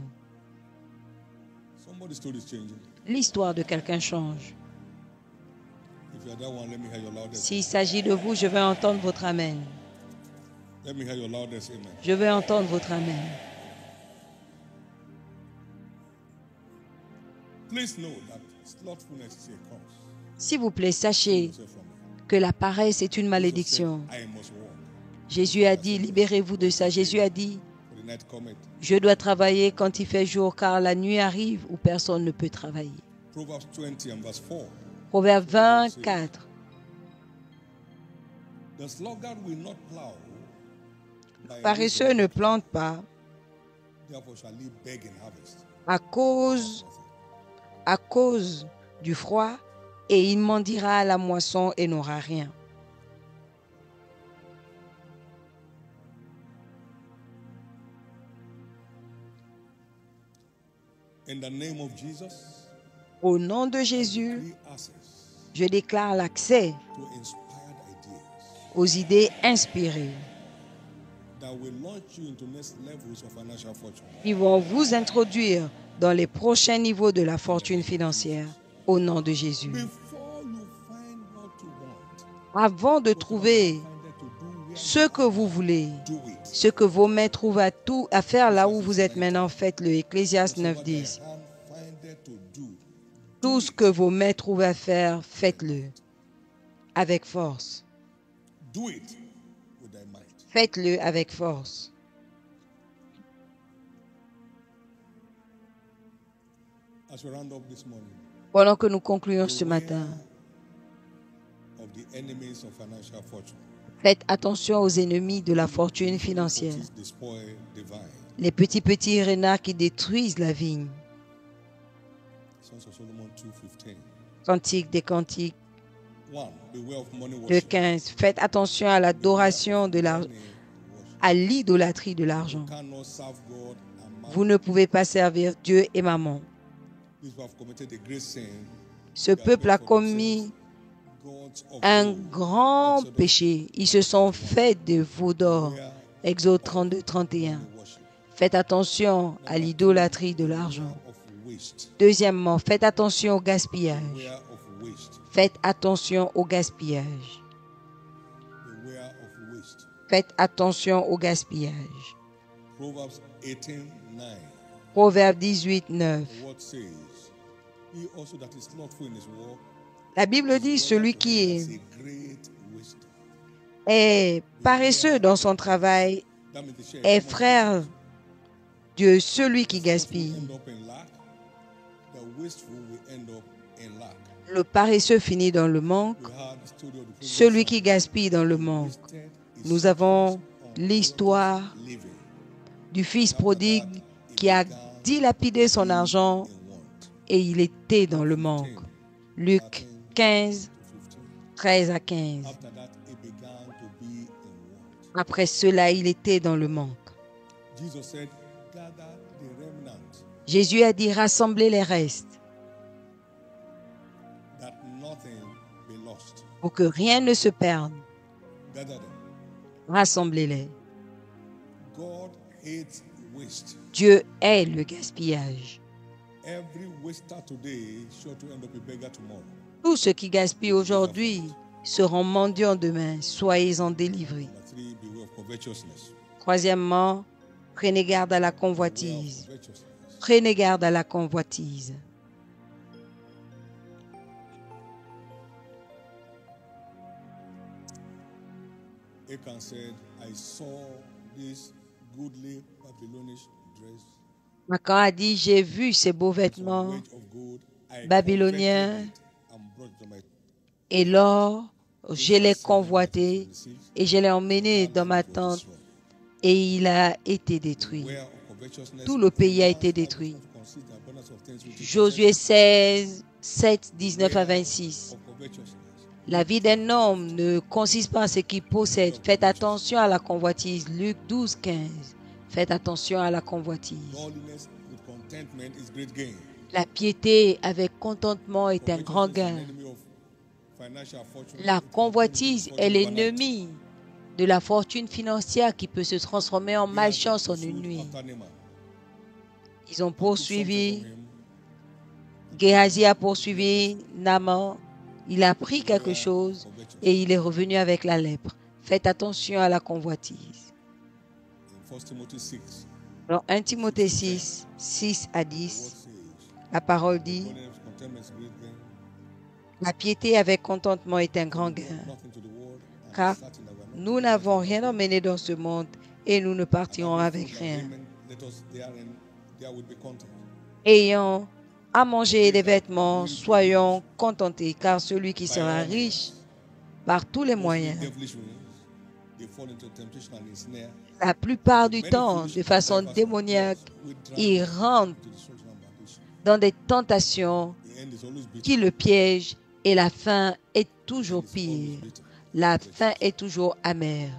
Somebody's story is changing. L'histoire de quelqu'un change. If you're that one, let me hear your loudest. S'il s'agit de vous, je vais entendre votre amen. Let me hear your loudest amen. Je vais entendre votre amen. Please know that slothfulness is a curse. S'il vous plaît, sachez Yourself from it. que la paresse est une malédiction. I must walk, Jésus a dit, libérez-vous de ça. Jésus a dit, for the night cometh. je dois travailler quand il fait jour, car la nuit arrive où personne ne peut travailler. Proverbs 20 and verse 4. Proverbe 24. The sluggard will not plow. by Paresseux ne plante pas therefore shall he beg in harvest. à cause du froid, et il mendiera à la moisson et n'aura rien. In the name of Jesus, Au nom de Jésus, free access je déclare l'accès to inspired ideas aux idées inspirées that will launch you into next levels of financial fortune. qui vont vous introduire dans les prochains niveaux de la fortune financière. Au nom de Jésus. Before you find what you want, Avant de trouver find out to do where ce que vous voulez, do it. ce que vos mains trouvent à faire là où vous êtes maintenant, faites-le. Ecclésiaste 9:10. Hand findeth to do. Tout ce que vos mains trouvent à faire, faites-le avec force. Do it with thy might. Faites-le avec force. As we round up this morning, Pendant que nous concluons ce matin, of the enemies of financial fortune, faites attention aux ennemis de la fortune financière. which is the spoil divine. Les petits renards qui détruisent la vigne. Sons of Solomon 2:15. Cantique des Cantiques 1. Beware of money de worship. 15. Faites attention à l'adoration de Money worship. à l'idolâtrie de l'argent. Cannot serve God and man. Vous ne pouvez pas servir Dieu et maman. These who have committed a great sin, Ce peuple a commis gods of un gold, grand Exodus péché. Ils se sont faits de veaux d'or. beware Exode 32, 31. of worship. Faites attention à l'idolâtrie de l'argent. Of waste. Deuxièmement, faites attention au gaspillage. Beware of waste. Faites attention au gaspillage. Beware of waste. Faites attention au gaspillage. Proverbs 18:9. Proverbe 18, 9. The word says, he also that is slothful in his walk, La Bible dit, celui qui has a great wisdom. est paresseux dans son travail That means the share est common frère de celui qui gaspille. will end up in lack. The wasteful will end up in lack. Le paresseux finit dans le manque, We had the story of the prodigal celui son. qui gaspille dans le manque. Wasted his Nous avons substance on l'histoire covetous living. du fils prodigue qui a dilapidé son argent In want. et il était dans le manque. Luc 15, 13 à 15. After that, he began to be in want. Après cela, il était dans le manque. Jesus said, gather the remnant, Jésus a dit, rassemblez les restes that nothing be lost. pour que rien ne se perde. Gather them. Rassemblez-les. God hates waste. Dieu hait le gaspillage. Every waster today is sure to end up a beggar tomorrow. Tous ceux qui gaspillent aujourd'hui seront mendiants demain. Soyez-en délivrés. Number 3, beware of covetousness. Troisièmement, prenez garde à la Beware of convoitise. covetousness. Prenez garde à la convoitise. Achan said, I saw this goodly Babylonish dress, Achan a dit, j'ai vu ces beaux some vêtements weight of gold. I babyloniens coveted it and brought it to my et l'or, je l'ai convoité et je l'ai emmené dans ma tente et il a été détruit. beware of covetousness. Tout le pays a été détruit. Josué 16, 7, 19 à 26. Of covetousness. La vie d'un homme ne consiste pas en ce qu'il possède. Faites attention à la convoitise. Luc 12, 15. Faites attention à la convoitise. Godliness with contentment is great gain. La piété avec contentement est un grand gain. La convoitise est l'ennemi de la fortune financière qui peut se transformer en malchance en une nuit. Ils ont poursuivi, Géhazi a poursuivi Naaman. Il a pris quelque chose et il est revenu avec la lèpre. Faites attention à la convoitise. Dans 1 Timothée 6, 6 à 10, la parole dit, la piété avec contentement est un grand gain, car nous n'avons rien emmené dans ce monde et nous ne partirons avec rien. Ayant à manger et des vêtements, soyons contentés, car celui qui sera riche par tous les moyens, la plupart du temps, de façon démoniaque, il rentre dans des tentations qui le piègent et la fin est toujours pire. La fin est toujours amère.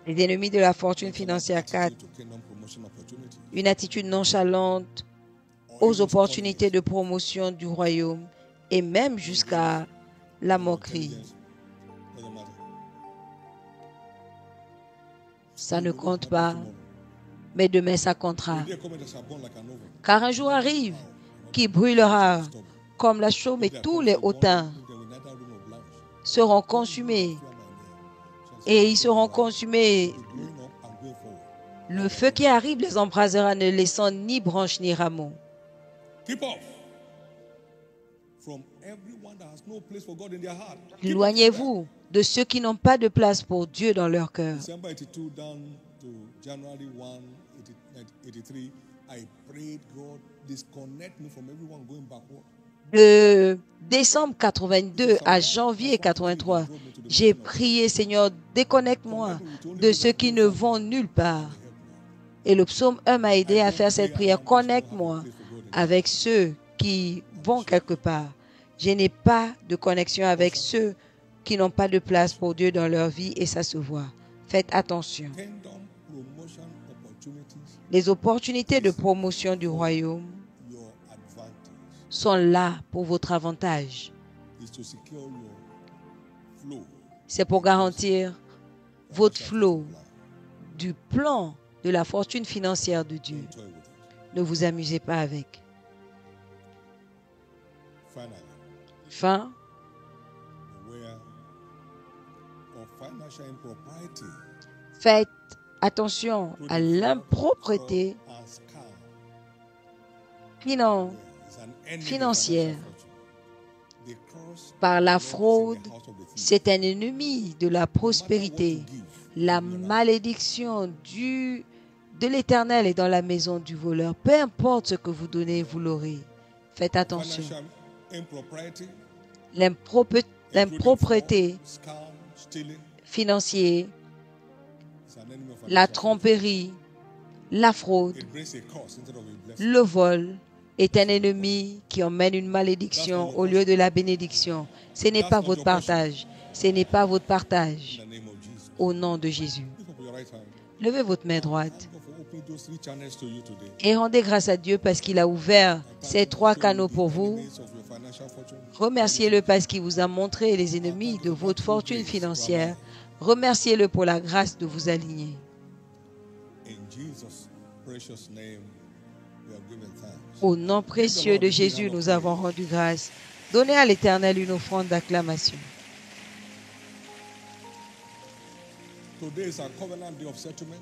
Les ennemis de la fortune financière 4, une attitude nonchalante aux opportunités de promotion du royaume et même jusqu'à la moquerie. Ça ne compte pas, mais demain ça comptera. Car un jour arrive qui brûlera comme la chaume et tous les hautains seront consumés. Et ils seront consumés. Le feu qui arrive les embrasera, ne laissant ni branche ni rameau. Éloignez-vous de ceux qui n'ont pas de place pour Dieu dans leur cœur. De décembre 82 à janvier 83, j'ai prié, Seigneur, déconnecte-moi de ceux qui ne vont nulle part. Et le psaume 1 m'a aidé à faire cette prière. Connecte-moi avec ceux qui vont quelque part. Je n'ai pas de connexion avec ceux qui n'ont pas de place pour Dieu dans leur vie et ça se voit. Faites attention. Les opportunités de promotion du royaume sont là pour votre avantage. C'est pour garantir votre flot du plan de la fortune financière de Dieu. Ne vous amusez pas avec. Enfin, financial impropriety, Faites attention à l'impropreté and scam. finan- It's an enemy of financière. financial fortune. The curse Par la of the Lord is in fraude, the house of the thief. c'est un ennemi de la No matter what prospérité. you give, La you never. malédiction de l'Éternel est dans la maison du voleur. Peu importe ce que vous donnez, vous l'aurez. Faites attention. Financial impropriety, L'impropreté fraud, scam, stealing, financière, is an enemy of la financial tromperie, la fraude, fortune. It brings a curse instead of a blessing. le vol est un ennemi qui emmène une malédiction au lieu de la bénédiction. Ce n'est pas votre partage. Ce n'est pas votre partage. In the name of Jesus. Au nom de Jésus. Lift up your right hand. Levez votre main droite Thank God for opening those 3 channels to you today. et rendez grâce à Dieu parce qu'il a ouvert ces 3 canaux pour vous. Enemies of your financial fortune. Remerciez-le parce qu'il vous a montré les ennemis de votre fortune financière. Remerciez-le pour la grâce de vous aligner. In Jesus' precious name, we have given thanks. Au nom précieux de Jésus, nous avons rendu grâce. Donnez à l'Éternel une offrande d'acclamation. Today is our covenant day of settlement.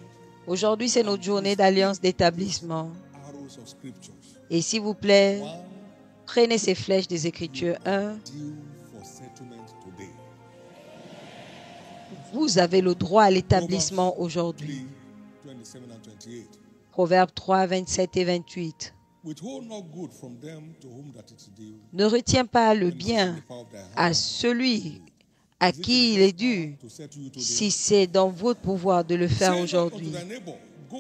Aujourd'hui, c'est notre journée d'alliance d'établissement. Arrows of scriptures. Et s'il vous plaît, One, prenez ces flèches des Écritures. 1. due for settlement today. Vous avez le droit à l'établissement aujourd'hui. 3, 27 and 28. Proverbes 3, 27 et 28. Withhold not good from them to whom that it is due. Ne retiens pas le And it is in bien the power of thy hand à celui à qui il est dû, to settle you today. si c'est dans votre pouvoir de le faire Say not aujourd'hui. unto thy neighbor, go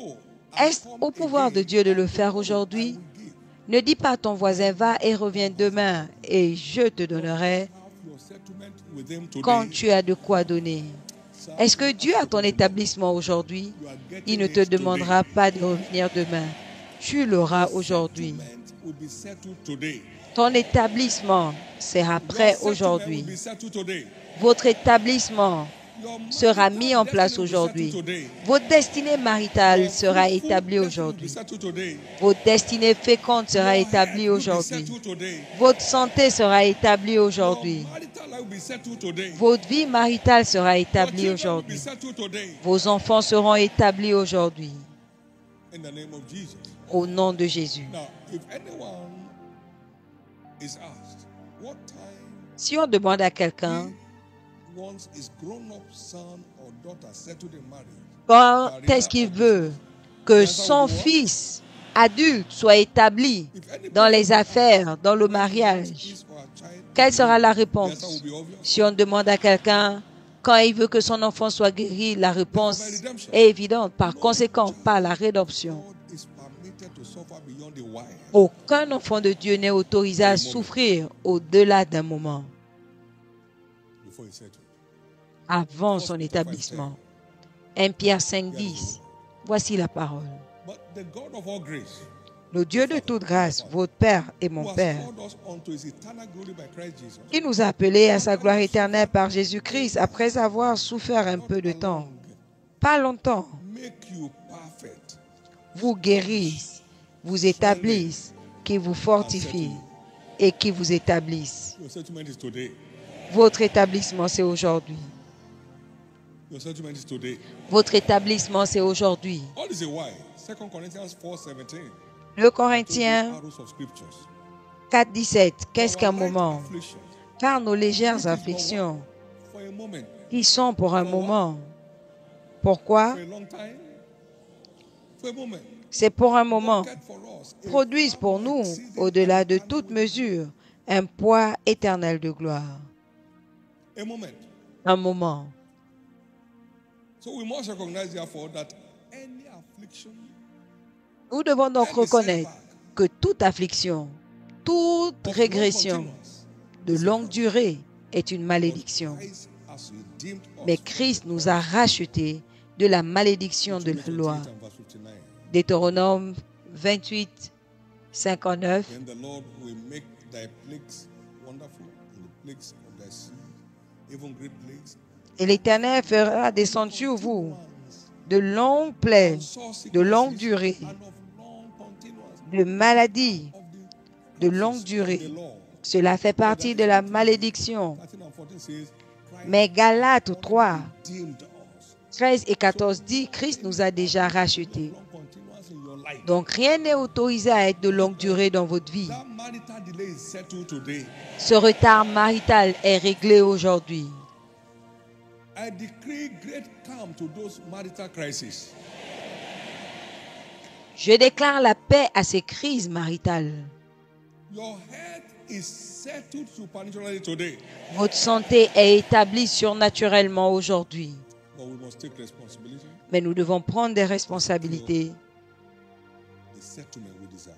and Est-ce come au pouvoir de again, Dieu de le and faire behold, aujourd'hui? I will give. Ne dis pas à ton voisin, va et reviens demain, et je te donnerai Have your settlement with them today. quand tu as de quoi donner. Est-ce que Dieu a ton établissement aujourd'hui? You are getting Il ne te it today. demandera pas de revenir demain. Tu l'auras aujourd'hui. Settlement will be settled today. Ton établissement sera prêt Your settlement aujourd'hui. will be settled today. Votre établissement Your sera marital mis en place destiny will be aujourd'hui. settled today. Votre destinée maritale Your sera fruitful établie destiny will be aujourd'hui. settled today. Votre destinée féconde sera Your établie health will be aujourd'hui. settled today. Votre santé sera établie Your aujourd'hui. marital life will be settled today. Votre vie maritale sera Your établie children will be aujourd'hui. settled today. Vos enfants seront établis aujourd'hui. In the name of Jesus. Au nom de Jésus. Now, if anyone is asked what time Si on demande à quelqu'un he wants his grown-up son or daughter settled in marriage, quand est-ce qu'il veut que son fils adulte soit établi if any dans les parent affaires, dans le wants mariage, his or her child, quelle sera la the answer réponse? will be obvious. Si on demande à quelqu'un quand il veut que son enfant soit guéri, la réponse est évidente. Par conséquent, par la rédemption. God is permitted to suffer beyond the wire. Aucun enfant de Dieu n'est autorisé à souffrir au-delà d'un moment, Before he's settled. avant son établissement. 1 Pierre 5, 10. Voici la parole. But the God of all grace, Le Dieu de toute grâce, votre Père et who mon has Père, called us unto his eternal glory by Christ Jesus, qui nous a appelés à sa gloire éternelle par Jésus-Christ après avoir souffert un peu de temps, pas longtemps, make you perfect, vous guérisse, vous établisse, qui vous fortifie et qui vous établisse. your settlement is today. Votre établissement, c'est aujourd'hui. Your settlement is today. Votre établissement, c'est aujourd'hui. All is a why. 2 Corinthians 4:17. 2 Corinthiens Arrows of scriptures. 4, 17. Qu'est-ce qu'un Our light moment? afflictions, Car nos légères afflictions, for a moment, qui sont pour un moment. Pourquoi? for a long time, for a moment, C'est pour un moment. worketh for us a Produisent pour nous, exceeding au-delà de and toute eternal mesure, un poids éternel de gloire. a moment. Un moment. So we must recognize therefore that any affliction, Nous devons donc any reconnaître setback que toute affliction, toute of régression non-continuance de longue durée est une malédiction. Christ has redeemed us Mais Christ nous a rachetés de la malédiction de la loi. 28 and verse 59. Deutéronome 28, 59. Then the Lord will make thy plagues wonderful, and the plagues of thy sea, even great plagues, Et l'Éternel fera descendre sur vous de longues plaies, and sore de longue sicknesses, durée, and of long continuance, de maladies of de the longue curses of durée. the law. Cela fait partie de la malédiction. 13 and 14 says, Mais Galates 3, redeemed us. 13 et 14 dit, Christ nous a déjà rachetés. Long continuance in your life. Donc rien n'est autorisé à être de longue durée dans votre vie. That marital delay is settled today. Ce retard marital est réglé aujourd'hui. I decree great calm to those marital crises. Je déclare la paix à ces crises maritales. Your health is settled supernaturally today. Votre santé est établie surnaturellement aujourd'hui. But we must take responsibility. Mais nous devons prendre des responsabilités The settlement we desire.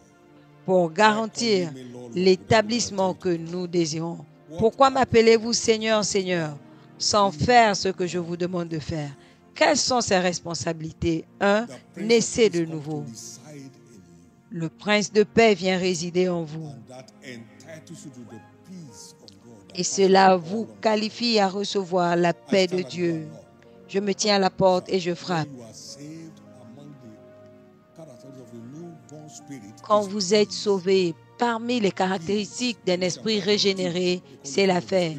pour garantir l'établissement que nous désirons. Pourquoi m'appelez-vous Seigneur, Seigneur, sans faire ce que je vous demande de faire? Quelles sont ces responsabilités? 1. The Prince of Naissez Peace de come nouveau. to reside in you, Le prince de paix vient résider en vous. and that entitles you to the peace of God. that Et cela passes all vous understanding. qualifie à recevoir la paix de Dieu. Je me tiens à la porte et je frappe. When you are saved, among the characteristics of the newborn spirit Quand is vous êtes peace. sauvés, parmi les caractéristiques d'un esprit régénéré, c'est la paix.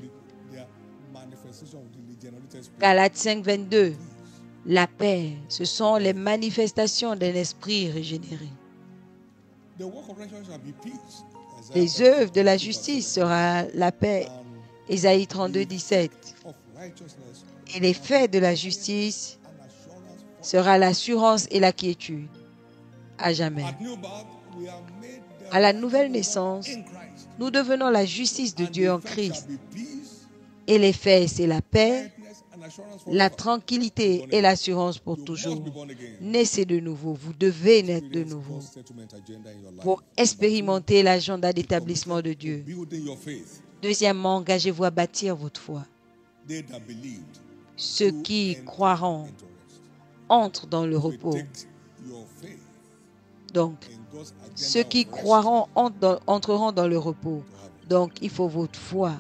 The manifestation of the regenerated spirit. Galates 5, 22. La paix, ce sont les manifestations d'un esprit régénéré. The work of righteousness shall be peace. Les œuvres de la justice sera la paix. Ésaïe 32, 17. Of righteousness Et les faits de la justice and assurance for sera l'assurance et la quiétude à jamais. at new birth we are made the À la nouvelle naissance, in Christ. nous devenons la justice de And Dieu the en effect Christ. shall be peace, Et les faits, c'est la paix, quietness, and assurance la forever. tranquillité et l'assurance pour You toujours. must be born again. Naissez de nouveau, vous devez naître de Experience nouveau God's settlement agenda in your life. pour expérimenter l'agenda d'établissement de Dieu. Building your faith. Deuxièmement, engagez-vous à bâtir votre foi. They that believed Ceux qui enter croiront into rest. entrent dans le We repos. take your faith Donc, in God's agenda ceux qui of rest croiront entreront dans le repos. to have it. Donc, il faut votre foi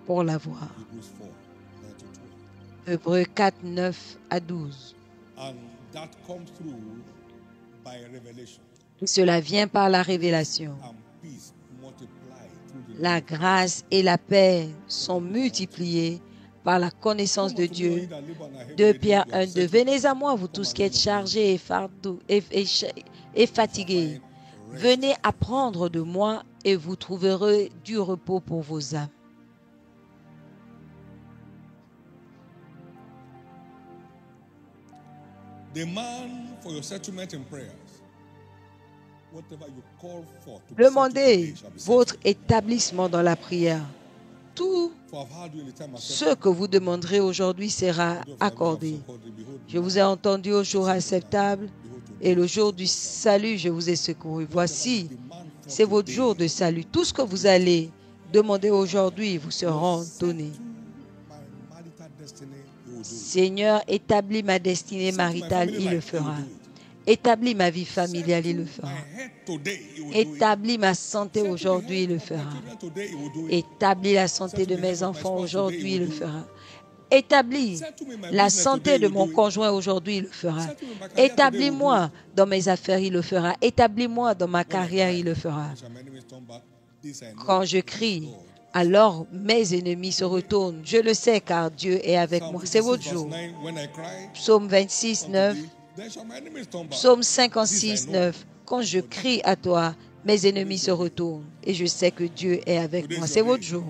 pour l'avoir. Hebrews 4, 9 to 12. Hébreux 4, 9 à 12. And that comes through by revelation Et cela vient par la révélation. and peace multiplied through the La grâce et la paix sont multipliées par la connaissance de Dieu. 2 Pierre 1, 2. Venez à moi, vous tous qui êtes chargés et fatigués. Venez apprendre de moi et vous trouverez du repos pour vos âmes. Demand for your settlement in prayers. Whatever you call for to be settled Demandez today shall be settled. votre établissement dans la prière. Tout For I've heard you in the time of ce que vous demanderez aujourd'hui sera accordé. Je vous ai entendu au jour acceptable et le jour du salut, je vous ai secouru. Voici, c'est votre jour de salut. Tout ce que vous allez demander aujourd'hui vous seront donnés. Seigneur, établis ma destinée maritale, il le fera. Établis ma vie familiale, il le fera. Établis ma santé aujourd'hui, il le fera. Établis la santé de mes enfants aujourd'hui, il le fera. Établis la santé de mon conjoint aujourd'hui, il le fera. Établis-moi dans mes affaires, il le fera. Établis-moi dans ma carrière, il le fera. Quand je crie, alors mes ennemis se retournent. Je le sais car Dieu est avec moi. C'est votre jour. Psaume 26, 9. Psaume 56, 9. Quand je crie à toi, mes ennemis se retournent. Et je sais que Dieu est avec moi. C'est votre jour.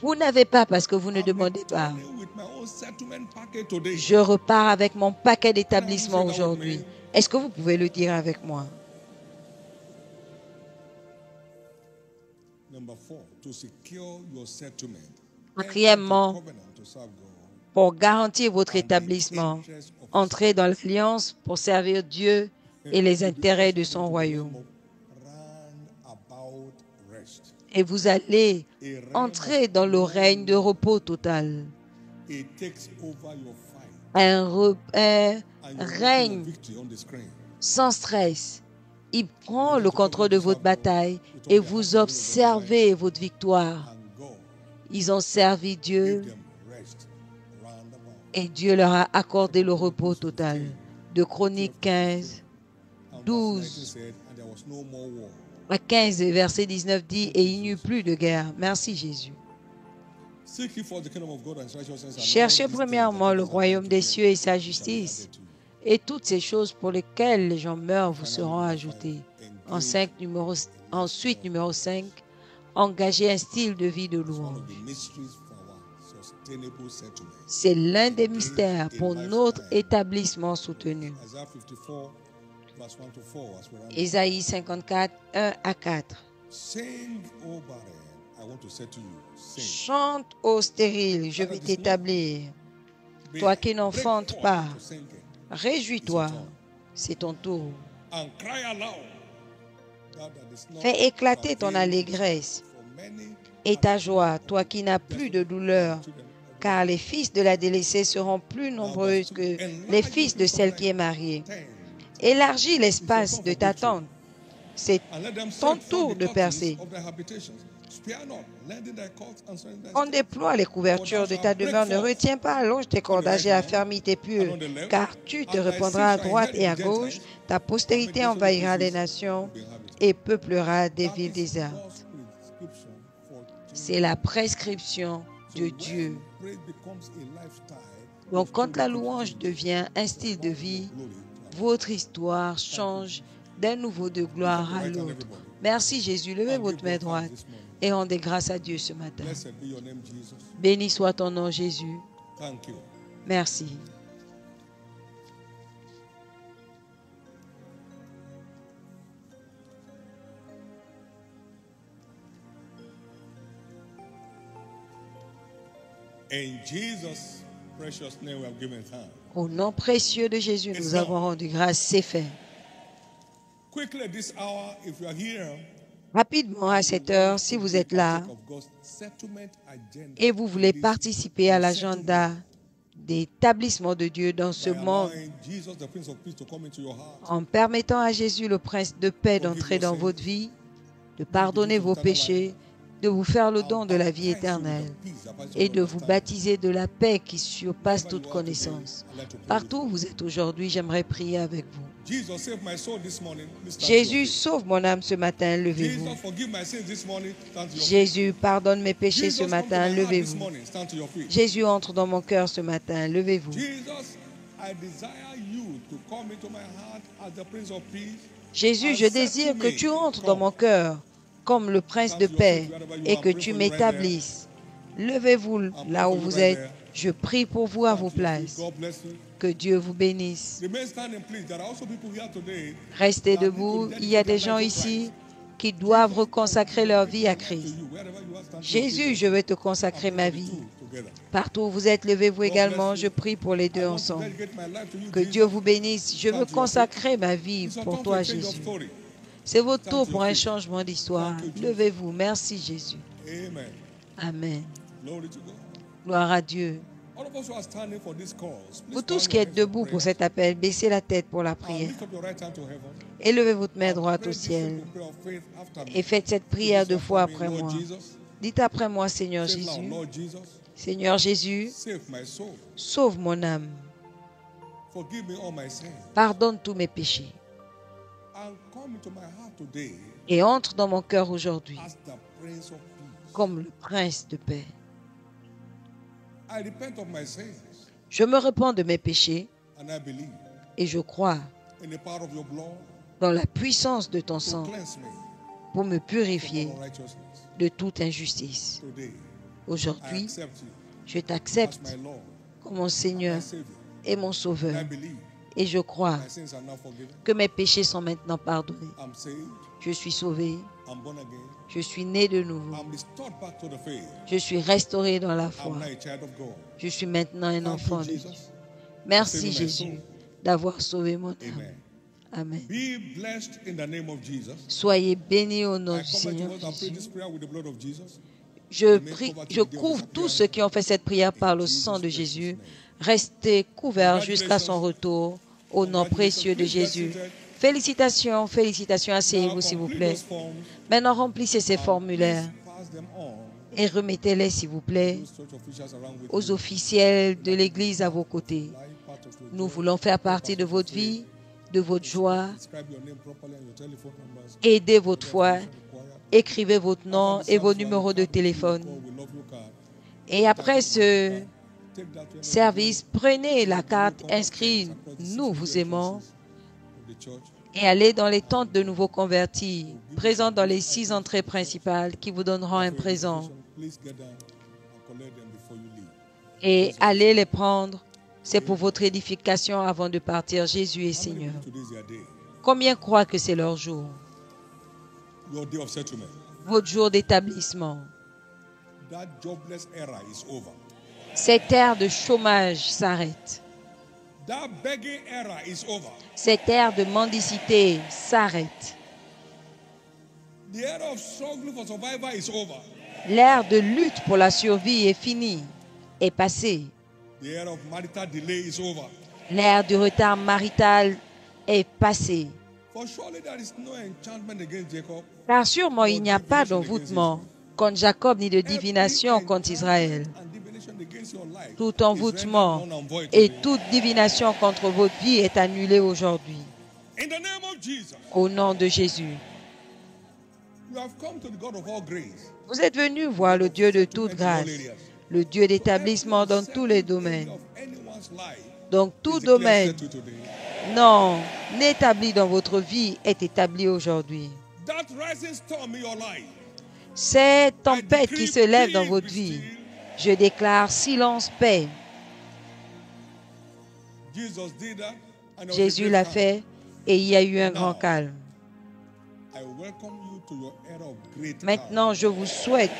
Vous n'avez pas parce que vous ne demandez pas. Je repars avec mon paquet d'établissement aujourd'hui. Est-ce que vous pouvez le dire avec moi? Quatrièmement, pour garantir votre établissement, entrez dans l'alliance pour servir Dieu et les intérêts de son royaume. Et vous allez entrer dans le règne de repos total. Un règne sans stress. Il prend le contrôle de votre bataille et vous observez votre victoire. Ils ont servi Dieu et Dieu leur a accordé le repos total. De Chroniques 15, 12. 15, verset 19 dit, et il n'y eut plus de guerre. Merci Jésus. Seek ye first the kingdom of God and his righteousness, and all Cherchez these premièrement things le that are royaume added des to you cieux et sa shall be justice, added to you. et toutes ces choses pour lesquelles les gens meurent vous seront ajoutées. Ensuite, numéro 5, engagez un style de vie de It's one louange. of the mysteries for our sustainable settlement. C'est l'un des mystères pour notre établissement soutenu. Isaiah 54, verse 1 to 4, as we run. Ésaïe 54, 1 à 4. Sing, O barren, I want to say to you, sing. Chante ô stérile, je vais t'établir. Toi qui n'enfantes pas, réjouis-toi, c'est ton tour. And cry aloud, thou that is not Fais éclater ton allégresse for many et ta joie, toi qui n'as plus de douleur, car les fils de la délaissée seront plus nombreux que les fils de celle qui est mariée. ten, Élargis l'espace de ta tente. C'est and let them ton set tour forth de the percer. curtains of their habitations. Spare not, lending thy cords and swelling thy On steps. déploie les couvertures de ta demeure. Ne retiens pas, allonge tes cordages et affermis tes pieux, car tu te répandras à droite et à gauche. Ta postérité envahira les nations et peuplera des That villes is désertes. God's prescription for C'est la prescription de Dieu. praise becomes a lifestyle. Donc, quand la louange devient un style de vie, votre histoire change d'un nouveau de gloire à l'autre. Merci Jésus. Levez votre main droite et rendez grâce à Dieu ce matin. Blessed be your name, Jesus. Béni soit ton nom, Jésus. Thank you. Merci. In Jesus' precious name we have given thanks. Au nom précieux de Jésus, nous avons rendu grâce. C'est fait. Quickly this hour, if you are here, Rapidement, à cette heure, si vous êtes là of God's settlement agenda, et vous voulez participer à l'agenda d'établissement de Dieu dans ce by monde, allowing Jesus, the Prince of Peace, to come into your heart, en permettant à Jésus, le prince de paix, d'entrer dans votre vie, de pardonner vos péchés, de vous faire le don de la vie éternelle et de vous baptiser de la paix qui surpasse toute connaissance. Partout où vous êtes aujourd'hui, j'aimerais prier avec vous. Jesus, save my soul this morning. Please stand to Jésus, your feet. sauve mon âme ce matin, levez-vous. Jesus, forgive my sins this morning. Stand to your feet. Jésus, pardonne mes péchés Jesus, ce come to matin, my heart this levez-vous. morning. Stand to your feet. Jésus, entre dans mon cœur ce matin, levez-vous. Jesus, I desire you to come into my heart as the Prince of Peace. Jésus, je désire que tu entres dans mon cœur comme le prince de paix et que tu m'établisses. Levez-vous là où vous êtes. Je prie pour vous à vos places. God bless you. Que Dieu vous bénisse. Remain standing, please. There are also people here today. Restez debout. Il y a des gens ici qui doivent reconsacrer leur vie à Christ. You, wherever you are standing, Jésus, je vais te consacrer ma vie. together. Partout où vous êtes, levez-vous également. Je prie pour les deux ensemble. Dedicate my life to you, Que Jesus. Dieu vous bénisse. Je veux consacrer ma vie It's your pour time toi, for a change of Jésus. story. C'est votre tour pour un changement d'histoire. Levez-vous. Merci, Jésus. Amen. Amen. Glory to God. Gloire à Dieu. All of us who are standing for this cause, please Vous bow tous your qui êtes heads debout for pour prayer. cet appel, baissez la tête pour la And prière. lift up your right hand to heaven. Et levez votre main droite Pray au this ciel. simple prayer of faith after me. Et faites cette prière deux fois Repeat après after me, moi. Lord Jesus, Dites après moi, Seigneur say it loud, Jésus. Lord Jesus, Seigneur Jésus, save my soul. sauve mon âme. Forgive me all my sins. Pardonne tous mes péchés. And come into my heart today Et entre dans mon cœur aujourd'hui as the Prince of Peace. comme le prince de paix. I repent of my sins Je me repens de mes péchés and I believe et je crois in the power of your blood dans la puissance de ton to sang cleanse me pour me from purifier all unrighteousness. de toute injustice. Today, I Aujourd'hui, accept you je as t'accepte my Lord, comme mon my Seigneur Savior. et mon And Sauveur. I believe Et je crois my sins are now forgiven. que mes péchés sont maintenant pardonnés. I'm saved. Je suis sauvé. I'm born again. Je suis né de nouveau. I'm restored back to the faith. Je suis restauré dans la I'm foi. now a child of God. Je suis maintenant un Thank enfant you, de Dieu. Jesus. Merci Saving my Jésus soul. d'avoir sauvé mon âme. Amen. Amen. Be blessed in the name of Jesus. Soyez bénis au nom I du come Seigneur to us and pray Jésus. this prayer with the blood of Jesus. Je couvre tous ceux qui ont fait cette prière par le sang de Jésus. Restez couverts jusqu'à son retour au nom précieux de Jésus. Félicitations, félicitations. Asseyez-vous s'il vous plaît. Maintenant, remplissez ces formulaires Pass them on et remettez-les s'il vous plaît to church officials around with aux you. officiels de l'Église à vos côtés. Life part of your Nous joy, voulons faire partie de votre vie, de votre joie, Describe your name properly and your telephone numbers. aidez votre foi, Revelation required. écrivez votre nom After the et vos service, numéros de we have a téléphone. call, we love you card. Et après ce Take that to any service, prenez la community, carte contact inscrite across the Nous 6 vous major aimons entrances of the church. et allez dans les tentes de nouveaux convertis, présentes dans les 6 entrées principales qui vous donneront un présent. Please get down and collect them before you leave. Et allez les prendre. C'est pour votre édification avant de partir. Jésus est How many Seigneur. believe today is their day? Combien croient que c'est leur jour? Your day of settlement. Votre jour d'établissement. That jobless era is over. Cette ère de chômage s'arrête. That begging era is over. Cette ère de mendicité s'arrête. The era of struggle for survival is over. L'ère de lutte pour la survie est finie, est passée. The era of marital delay is over. L'ère du retard marital est passée. For surely there is no enchantment against Jacob. Car sûrement il n'y a pas d'envoûtement contre Jacob ni de divination contre Israël. And divination against your life Tout is envoûtement rendered null and void et today. toute divination contre votre vie est annulée aujourd'hui. In the name of Jesus, Au nom de Jésus. you have come to the God of all grace. Vous êtes venus voir le Dieu de toute grâce, le Dieu d'établissement dans tous les domaines. Of anyone's life Donc tout is declared domaine settled today. non établi dans votre vie est établi aujourd'hui. That rising storm in your life, Cette tempête qui se lève dans votre vie, je déclare silence, paix. Jesus did that, and there was a Jésus great l'a calm. fait et il y a eu un grand calme. I welcome you to your era of great Maintenant, je vous souhaite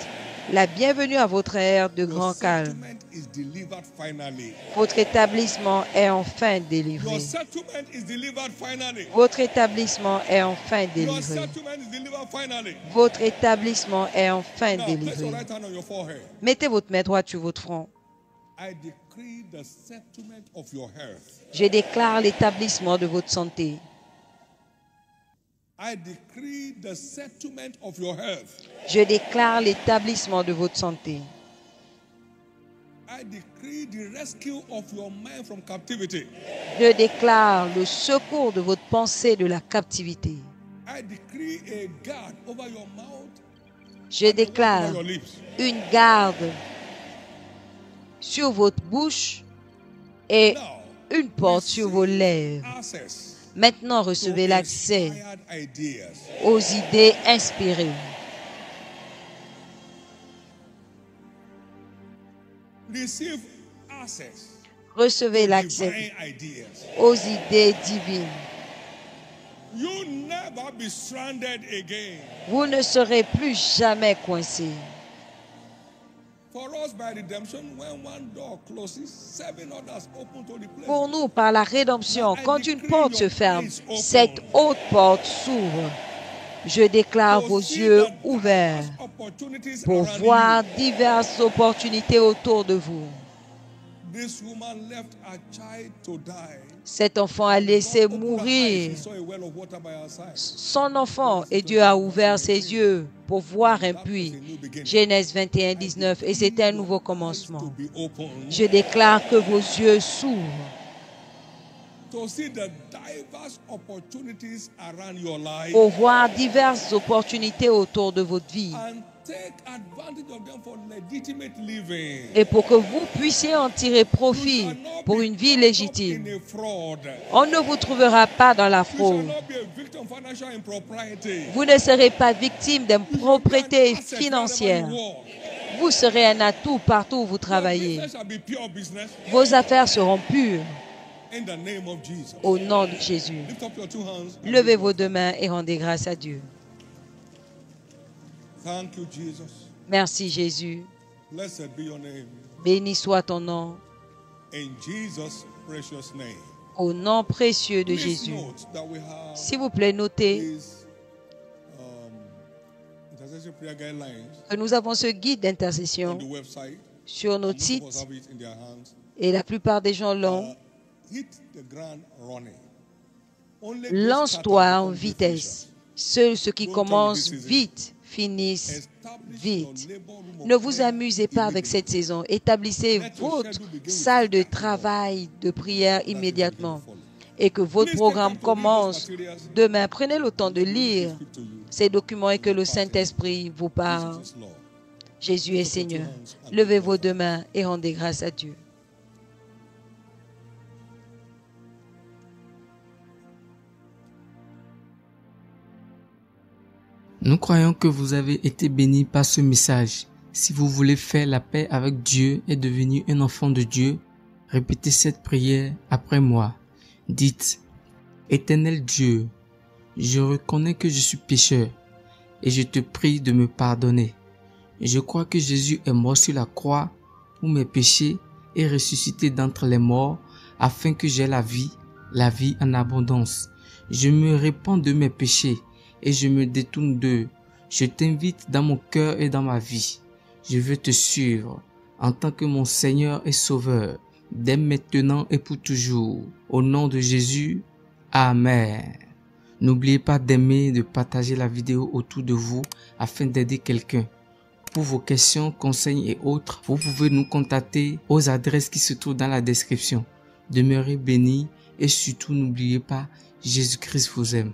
la bienvenue à votre ère de calm. grand Your calme. settlement is delivered finally. Votre établissement est enfin Your délivré. settlement is delivered finally. Votre établissement est enfin Your délivré. settlement is delivered finally. Votre établissement est enfin Now, place délivré. your right hand on your forehead. Mettez votre main droite sur votre front. I decree the settlement of your health. Je déclare l'établissement de votre santé. I decree the settlement of your health. Je déclare l'établissement de votre santé. I decree the rescue of your mind from captivity. Je déclare le secours de votre pensée de la captivité. I decree a guard over your mouth Je and over déclare your lips. une garde sur votre bouche et Now, une porte sur vos lèvres. access Maintenant, to recevez l'accès inspired ideas. aux idées inspirées. Receive access Recevez to l'accès divine ideas. aux idées divines. You never be stranded again. Vous ne serez plus jamais coincé. For us by redemption, when one door closes, 7 others open to replace Pour it. nous, par la rédemption, quand une porte se ferme, cette autre porte s'ouvre. Je déclare To vos see yeux the ouverts diverse opportunities pour around voir you. diverses opportunités autour de vous. This woman left her child to die. Cet enfant a laissé God opened her eyes, mourir he saw a well of water by her side. son enfant et Dieu a ouvert ses yeux pour voir un puits. Genèse 21, 19. Et c'est un nouveau To commencement. be open. Je déclare que vos yeux s'ouvrent To see the diverse opportunities around your life. pour voir diverses opportunités autour de votre vie And take advantage of them for legitimate living. et pour que vous puissiez en tirer profit You shall not pour be une vie caught up légitime. in a fraud. On ne vous trouvera pas dans la You shall fraude. not be a victim of financial impropriety. Vous ne serez pas victime d'impropriété You shall be an asset financière. wherever you walk. Vous serez un atout partout où vous Your travaillez. business shall be pure business. Vos affaires seront pures In the name of Jesus. au nom de Jésus. Lift up your two hands. and Levez give vos God deux mains et rendez grâce à Dieu. Thank you, Jesus. Merci Jésus. Blessed be your name. Béni soit ton nom. In Jesus' precious name. Au nom précieux de Please Jésus. note that we have S'il vous plaît, notez these intercession prayer guidelines que nous avons ce guide on d'intercession the website. sur notre Most of us site have it in their hands. et la plupart des gens l'ont. Hit the ground running. Only those Lance-toi started en with vitesse. Ceux qui Don't commencent turn with this vite finissent establish vite. your labor room of Ne vous prayer amusez pas avec immediately. cette saison. Établissez Let your votre schedule begin with salle de prayer. travail de prière That is immédiatement. beginning et que votre programme commence demain. Prenez le temps de lire ces documents et que le Saint-Esprit vous parle. Jésus est Seigneur. Levez vos deux mains et rendez grâce à Dieu. Nous croyons que vous avez été bénis par ce message. Si vous voulez faire la paix avec Dieu et devenir un enfant de Dieu, répétez cette prière après moi. Dites, Éternel Dieu, je reconnais que je suis pécheur et je te prie de me pardonner. Je crois que Jésus est mort sur la croix pour mes péchés et ressuscité d'entre les morts afin que j'aie la vie en abondance. Je me répands de mes péchés et je me détourne d'eux. Je t'invite dans mon cœur et dans ma vie. Je veux te suivre en tant que mon Seigneur et Sauveur, dès maintenant et pour toujours. Au nom de Jésus, Amen. N'oubliez pas d'aimer et de partager la vidéo autour de vous afin d'aider quelqu'un. Pour vos questions, conseils et autres, vous pouvez nous contacter aux adresses qui se trouvent dans la description. Demeurez bénis et surtout n'oubliez pas, Jésus-Christ vous aime.